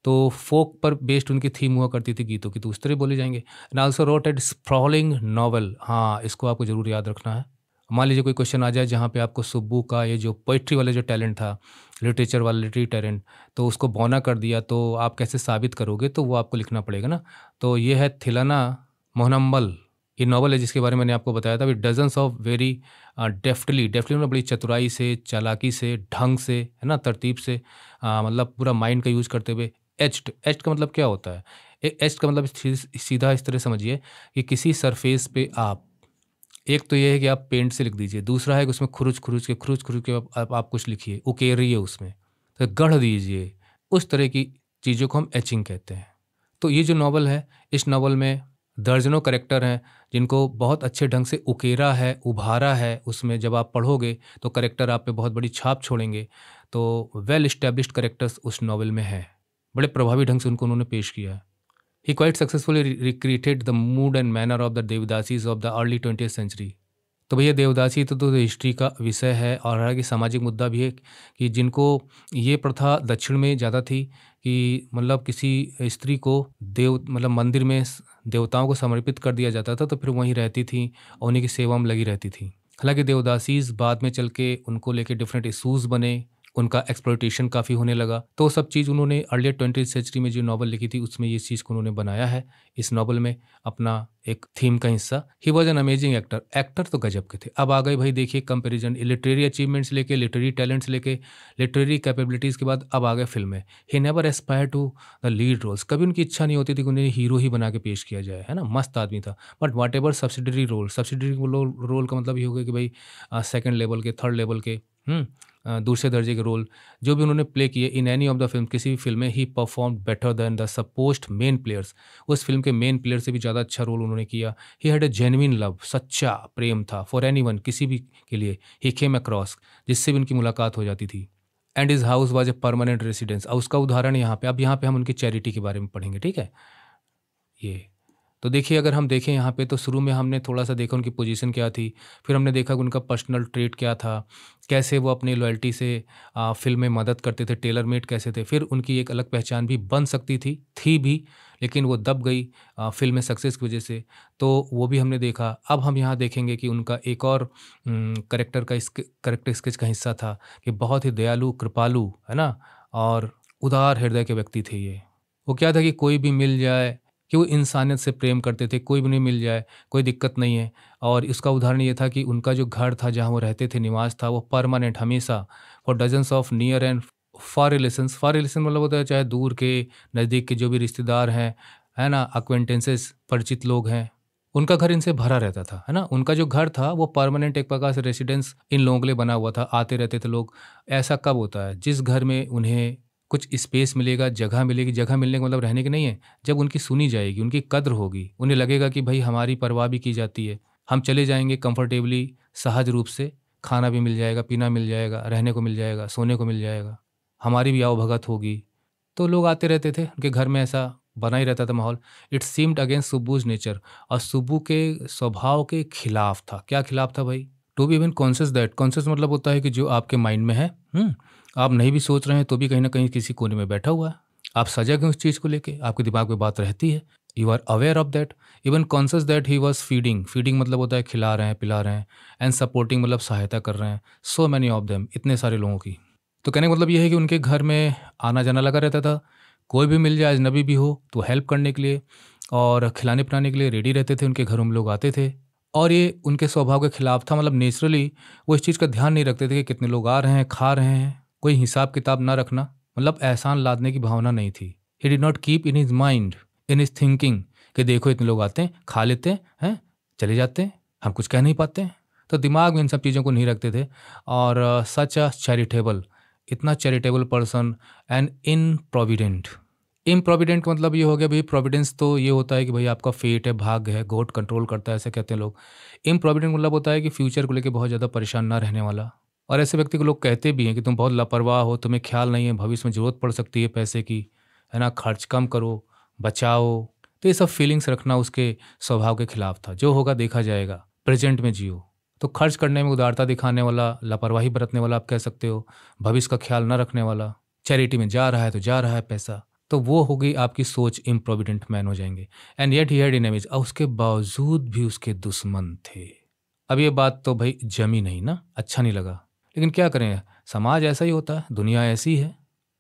तो फ़ोक पर बेस्ड उनकी थीम हुआ करती थी गीतों की, तो उस तरह बोले जाएँगे। And also wrote at sprawling novel. हाँ, इसको आपको ज़रूर याद रखना है। मान लीजिए कोई क्वेश्चन आ जाए जहाँ पे आपको सुब्बू का ये जो पोएट्री वाला जो टैलेंट था, लिटरेचर वाला लिटरेरी टैलेंट, तो उसको बौना कर दिया, तो आप कैसे साबित करोगे? तो वो आपको लिखना पड़ेगा ना। तो ये है थिलाना मोहनम्बल। ये नॉवल है जिसके बारे में मैंने आपको बताया था, विद डज़न्स ऑफ वेरी डेफ्टली मतलब बड़ी चतुराई से, चालाकी से, ढंग से, है ना, तरतीब से, मतलब पूरा माइंड का यूज़ करते हुए, एच्ड का मतलब क्या होता है? एच्ड का मतलब सीधा इस तरह समझिए कि किसी सरफेस पे आप, एक तो ये है कि आप पेंट से लिख दीजिए, दूसरा है कि उसमें खुरुच-खुरुच के आप कुछ लिखिए, उकेरिए उसमें, तो गढ़ दीजिए। उस तरह की चीज़ों को हम एचिंग कहते हैं। तो ये जो नॉवल है, इस नॉवल में दर्जनों कैरेक्टर हैं जिनको बहुत अच्छे ढंग से उकेरा है, उभारा है। उसमें जब आप पढ़ोगे तो कैरेक्टर आप पे बहुत बड़ी छाप छोड़ेंगे। तो वेल एस्टैब्लिश्ड कैरेक्टर्स उस नॉवल में हैं। बड़े प्रभावी ढंग से उनको उन्होंने पेश किया है। He quite successfully recreated the mood and manner of the devadasis of the early 20th century. तो भैया देवदासी तो हिस्ट्री का विषय है और हालांकि सामाजिक मुद्दा भी है कि जिनको ये प्रथा दक्षिण में ज़्यादा थी कि मतलब किसी स्त्री को देव मतलब मंदिर में देवताओं को समर्पित कर दिया जाता था तो फिर वहीं रहती थी और उन्हीं की सेवा में लगी रहती थी। हालांकि देवदासीज बाद में चल के उनको लेके डिफरेंट इशूज़ बने, उनका एक्सप्लॉयटेशन काफ़ी होने लगा। तो वो सब चीज़ उन्होंने अर्लियर 20th सेंचुरी में जो नॉवल लिखी थी उसमें ये चीज़ को उन्होंने बनाया है इस नॉवल में अपना एक थीम का हिस्सा। He was an amazing actor. Actor तो गजब के थे। अब आ गए भाई देखिए कंपैरिजन लिटरेरी अचीवमेंट्स लेके, लिटरेरी टैलेंट्स लेके, लिटरेरी कैपेबिलिटीज़ के बाद अब आ गए फिल्में। He never aspire to the lead roles. कभी उनकी इच्छा नहीं होती थी कि उन्हें हीरो ही बना के पेश किया जाए, है ना? मस्त आदमी था। बट व्हाटएवर सब्सिडरी रोल का मतलब ये हो गया कि भाई सेकंड लेवल के, थर्ड लेवल के, दूसरे दर्जे के रोल जो भी उन्होंने प्ले किए in any of the film, किसी भी फिल्म में he perform better than the supposed main players. उस फिल्म के मेन प्लेयर से भी ज़्यादा अच्छा रोल उन्होंने किया। He had a genuine love, सच्चा प्रेम था फॉर एनीवन, किसी भी के लिए। ही केम अक्रॉस, जिससे भी उनकी मुलाकात हो जाती थी। And his house was a permanent residence. और उसका उदाहरण यहाँ पे, अब यहाँ पे हम उनकी चैरिटी के बारे में पढ़ेंगे, ठीक है? ये तो देखिए अगर हम देखें यहाँ पे तो शुरू में हमने थोड़ा सा देखा उनकी पोजीशन क्या थी, फिर हमने देखा कि उनका पर्सनल ट्रेट क्या था, कैसे वो अपनी लॉयल्टी से फिल्म में मदद करते थे, टेलर मेड कैसे थे। फिर उनकी एक अलग पहचान भी बन सकती थी भी, लेकिन वो दब गई फिल्म में सक्सेस की वजह से, तो वो भी हमने देखा। अब हम यहाँ देखेंगे कि उनका एक और करेक्टर स्केच का हिस्सा था कि बहुत ही दयालु, कृपालु, है ना, और उदार हृदय के व्यक्ति थे ये। वो क्या था कि कोई भी मिल जाए, कि वो इंसानियत से प्रेम करते थे, कोई भी नहीं मिल जाए कोई दिक्कत नहीं है। और इसका उदाहरण ये था कि उनका जो घर था जहाँ वो रहते थे, निवास था, वो परमानेंट हमेशा for dozens of near and for relation मतलब होता है चाहे दूर के नज़दीक के जो भी रिश्तेदार हैं, है ना, अक्वेंटेंसेस, परिचित लोग हैं, उनका घर इनसे भरा रहता था, है ना। उनका जो घर था वो परमानेंट एक प्रकार से रेसिडेंस इन लोगों के लिए बना हुआ था, आते रहते थे लोग। ऐसा कब होता है? जिस घर में उन्हें कुछ स्पेस मिलेगा, जगह मिलेगी। जगह मिलने का मतलब रहने की नहीं है, जब उनकी सुनी जाएगी, उनकी कद्र होगी, उन्हें लगेगा कि भाई हमारी परवाह भी की जाती है, हम चले जाएंगे कंफर्टेबली, सहज रूप से, खाना भी मिल जाएगा, पीना मिल जाएगा, रहने को मिल जाएगा, सोने को मिल जाएगा, हमारी भी आवभगत होगी। तो लोग आते रहते थे, उनके घर में ऐसा बना ही रहता था माहौल। इट सीम्ड अगेंस्ट सुब्बूज नेचर, और सुब्बू के स्वभाव के खिलाफ था। क्या खिलाफ था भाई? To be even conscious that, conscious मतलब होता है कि जो आपके माइंड में है, आप नहीं भी सोच रहे हैं तो भी कहीं ना कहीं किसी कोने में बैठा हुआ है, आप सजग हैं उस चीज़ को लेके, आपके दिमाग में बात रहती है, you are aware of that. Even conscious that he was feeding, feeding मतलब होता है खिला रहे हैं, पिला रहे हैं, एंड सपोर्टिंग मतलब सहायता कर रहे हैं, सो मैनी ऑफ देम, इतने सारे लोगों की। तो कहने का मतलब ये है कि उनके घर में आना जाना लगा रहता था, कोई भी मिल जाए, अजनबी भी हो तो हेल्प करने के लिए और खिलाने पिलाने के लिए रेडी रहते थे, उनके घरों में लोग आते थे। और ये उनके स्वभाव के खिलाफ था, मतलब नेचुरली वो इस चीज़ का ध्यान नहीं रखते थे कि कितने लोग आ रहे हैं, खा रहे हैं, कोई हिसाब किताब ना रखना, मतलब एहसान लादने की भावना नहीं थी। He did not keep in his mind, in his thinking, कि देखो इतने लोग आते हैं, खा लेते हैं, चले जाते हैं, हम कुछ कह नहीं पाते हैं। तो दिमाग में इन सब चीज़ों को नहीं रखते थे। और सच अ चैरिटेबल, इतना चैरिटेबल पर्सन एंड इनप्रोविडेंट। इम्प्रोविडेंट का मतलब ये हो गया भाई, प्रोविडेंस तो ये होता है कि भाई आपका फेट है, भाग्य है, गॉड कंट्रोल करता है, ऐसे कहते हैं लोग। इम्प्रोविडेंट मतलब होता है कि फ्यूचर को लेकर बहुत ज़्यादा परेशान ना रहने वाला। और ऐसे व्यक्ति को लोग कहते भी हैं कि तुम बहुत लापरवाह हो, तुम्हें ख्याल नहीं है भविष्य में ज़रूरत पड़ सकती है पैसे की, है ना, खर्च कम करो, बचाओ। तो ये सब फीलिंग्स रखना उसके स्वभाव के खिलाफ था। जो होगा देखा जाएगा, प्रेजेंट में जियो। तो खर्च करने में उदारता दिखाने वाला, लापरवाही बरतने वाला आप कह सकते हो, भविष्य का ख्याल न रखने वाला, चैरिटी में जा रहा है तो जा रहा है पैसा, तो वो हो गई आपकी सोच, इम्प्रोविडेंट मैन हो जाएंगे। And yet he had enemies, और उसके बावजूद भी उसके दुश्मन थे। अब ये बात तो भाई जमी नहीं ना, अच्छा नहीं लगा, लेकिन क्या करें, समाज ऐसा ही होता है, दुनिया ऐसी है,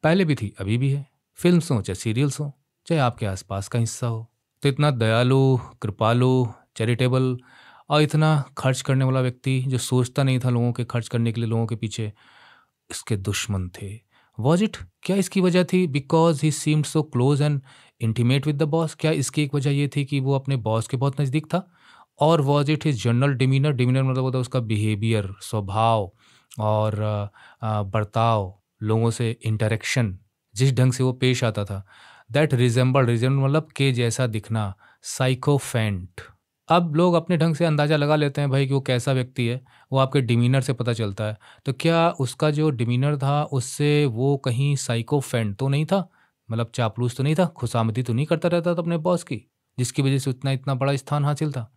पहले भी थी अभी भी है। फिल्म्स हो चाहे सीरियल्स हो, चाहे आपके आसपास का हिस्सा हो। तो इतना दयालु, कृपालु, चैरिटेबल और इतना खर्च करने वाला व्यक्ति जो सोचता नहीं था लोगों के खर्च करने के लिए, लोगों के पीछे, इसके दुश्मन थे। वॉज इट, क्या इसकी वजह थी? Because he seemed so close and intimate with the boss, क्या इसकी एक वजह ये थी कि वो अपने बॉस के बहुत नज़दीक था? और was it his general demeanour, demeanour मतलब होता है उसका बिहेवियर, स्वभाव और बर्ताव, लोगों से इंटरेक्शन, जिस ढंग से वो पेश आता था, दैट रिजेंबल मतलब के जैसा दिखना, साइकोफेंट। अब लोग अपने ढंग से अंदाज़ा लगा लेते हैं भाई कि वो कैसा व्यक्ति है, वो आपके डिमीनर से पता चलता है। तो क्या उसका जो डिमीनर था उससे वो कहीं साइकोफेंट तो नहीं था, मतलब चापलूस तो नहीं था, खुशामदी तो नहीं करता रहता था अपने बॉस की, जिसकी वजह से उतना इतना बड़ा स्थान हासिल था?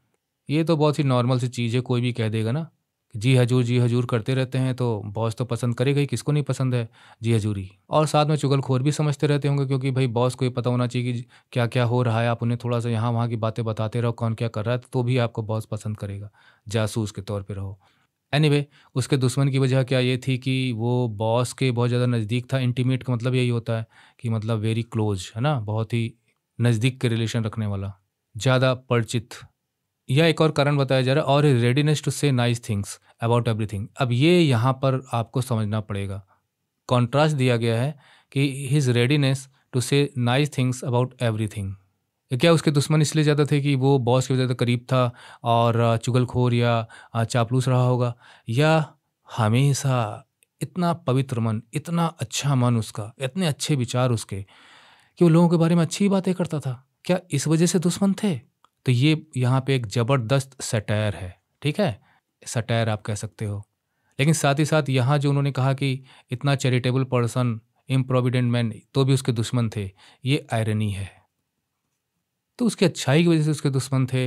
ये तो बहुत ही नॉर्मल सी चीज़ है, कोई भी कह देगा ना कि जी हजूर करते रहते हैं तो बॉस तो पसंद करेगा ही, किसको नहीं पसंद है जी हजूरी। और साथ में चुगलखोर भी समझते रहते होंगे, क्योंकि भाई बॉस को ये पता होना चाहिए कि क्या क्या हो रहा है, आप उन्हें थोड़ा सा यहाँ वहाँ की बातें बताते रहो, कौन क्या कर रहा है, तो भी आपको बॉस पसंद करेगा, जासूस के तौर पे रहो। एनीवे, उसके दुश्मन की वजह क्या ये थी कि वो बॉस के बहुत ज़्यादा नज़दीक था। इंटीमेट का मतलब यही होता है कि मतलब वेरी क्लोज, है ना, बहुत ही नज़दीक के रिलेशन रखने वाला, ज़्यादा परिचित। यह एक और कारण बताया जा रहा है, और रेडीनेस टू से नाइस थिंग्स अबाउट एवरीथिंग। अब ये यहाँ पर आपको समझना पड़ेगा, कॉन्ट्रास्ट दिया गया है कि हिज रेडीनेस टू से नाइस थिंग्स अबाउट एवरीथिंग। क्या उसके दुश्मन इसलिए ज़्यादा थे कि वो बॉस के ज़्यादा करीब था और चुगलखोर या चापलूस रहा होगा, या हमेशा इतना पवित्र मन, इतना अच्छा मन उसका, इतने अच्छे विचार उसके कि वो लोगों के बारे में अच्छी ही बातें करता था, क्या इस वजह से दुश्मन थे? तो ये यहाँ पे एक ज़बरदस्त सटायर है, ठीक है? सटायर आप कह सकते हो। लेकिन साथ ही साथ यहाँ जो उन्होंने कहा कि इतना चैरिटेबल पर्सन, इम्प्रोविडेंट मैन, तो भी उसके दुश्मन थे, ये आयरनी है। तो उसकी अच्छाई की वजह से उसके दुश्मन थे,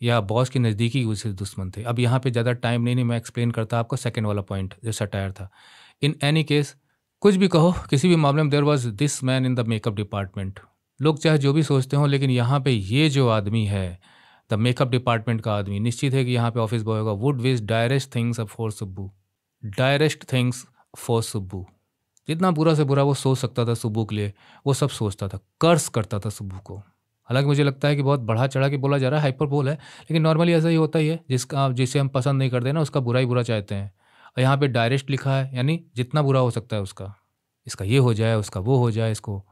या बॉस की नज़दीकी की वजह से दुश्मन थे? अब यहाँ पे ज़्यादा टाइम नहीं, मैं एक्सप्लेन करता आपको सेकंड वाला पॉइंट जो सटायर था। इन एनी केस, कुछ भी कहो, किसी भी मामले में there was this man in the makeup department. लोग चाहे जो भी सोचते हों, लेकिन यहाँ पे ये जो आदमी है, द मेकअप डिपार्टमेंट का आदमी, निश्चित है कि यहाँ पे ऑफिस बॉय होगा। Would wish direst things for Subbu, direst things for Subbu. जितना बुरा से बुरा वो सोच सकता था सुब्बू के लिए, वो सब सोचता था, कर्स करता था सुब्बू को। हालांकि मुझे लगता है कि बहुत बढ़ा चढ़ा के बोला जा रहा है, हाइपर बोल है, लेकिन नॉर्मली ऐसा ही होता ही है, जिसे हम पसंद नहीं करते ना, उसका बुरा ही बुरा चाहते हैं। और यहाँ पे डायरेक्ट लिखा है, यानी जितना बुरा हो सकता है उसका, इसका ये हो जाए, उसका वो हो जाए, इसको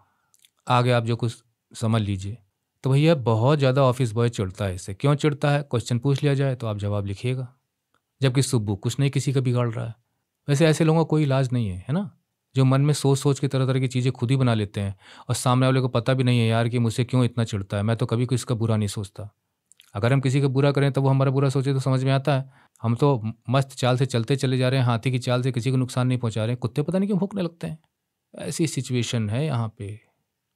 आगे आप जो कुछ समझ लीजिए। तो भैया बहुत ज़्यादा ऑफिस बॉय चिढ़ता है इससे। क्यों चिढ़ता है? क्वेश्चन पूछ लिया जाए तो आप जवाब लिखिएगा, जबकि सुब्बू कुछ नहीं किसी का बिगाड़ रहा है। वैसे ऐसे लोगों का कोई इलाज नहीं है ना, जो मन में सोच सोच के तरह तरह की चीज़ें खुद ही बना लेते हैं, और सामने वाले को पता भी नहीं है यार कि मुझसे क्यों इतना चिढ़ता है, मैं तो कभी किसी का बुरा नहीं सोचता। अगर हम किसी का बुरा करें तो वो हमारा बुरा सोचे तो समझ में आता है, हम तो मस्त चाल से चलते चले जा रहे हैं, हाथी की चाल से किसी को नुकसान नहीं पहुंचा रहे हैं, कुत्ते पता नहीं क्यों भौंकने लगते हैं। ऐसी सिचुएशन है यहाँ पे।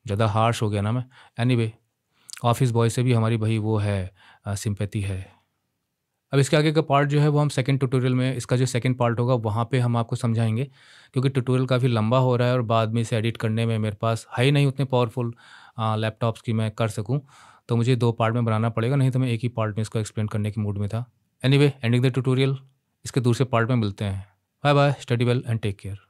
ज़्यादा हार्श हो गया ना मैं? एनीवे, ऑफिस बॉय से भी हमारी भाई वो है, सिंपैथी है। अब इसके आगे का पार्ट जो है वो हम सेकंड ट्यूटोरियल में, इसका जो सेकंड पार्ट होगा वहाँ पे हम आपको समझाएंगे, क्योंकि ट्यूटोरियल काफ़ी लंबा हो रहा है और बाद में इसे एडिट करने में मेरे पास है ही नहीं उतने पावरफुल लैपटॉप्स की मैं कर सकूँ, तो मुझे 2 पार्ट में बनाना पड़ेगा, नहीं तो मैं एक ही पार्ट में इसको एक्सप्लेन करने के मूड में था। एनीवे, एंडिंग द ट्यूटोरियल, इसके दूसरे पार्ट में मिलते हैं। Bye bye, study well and take care.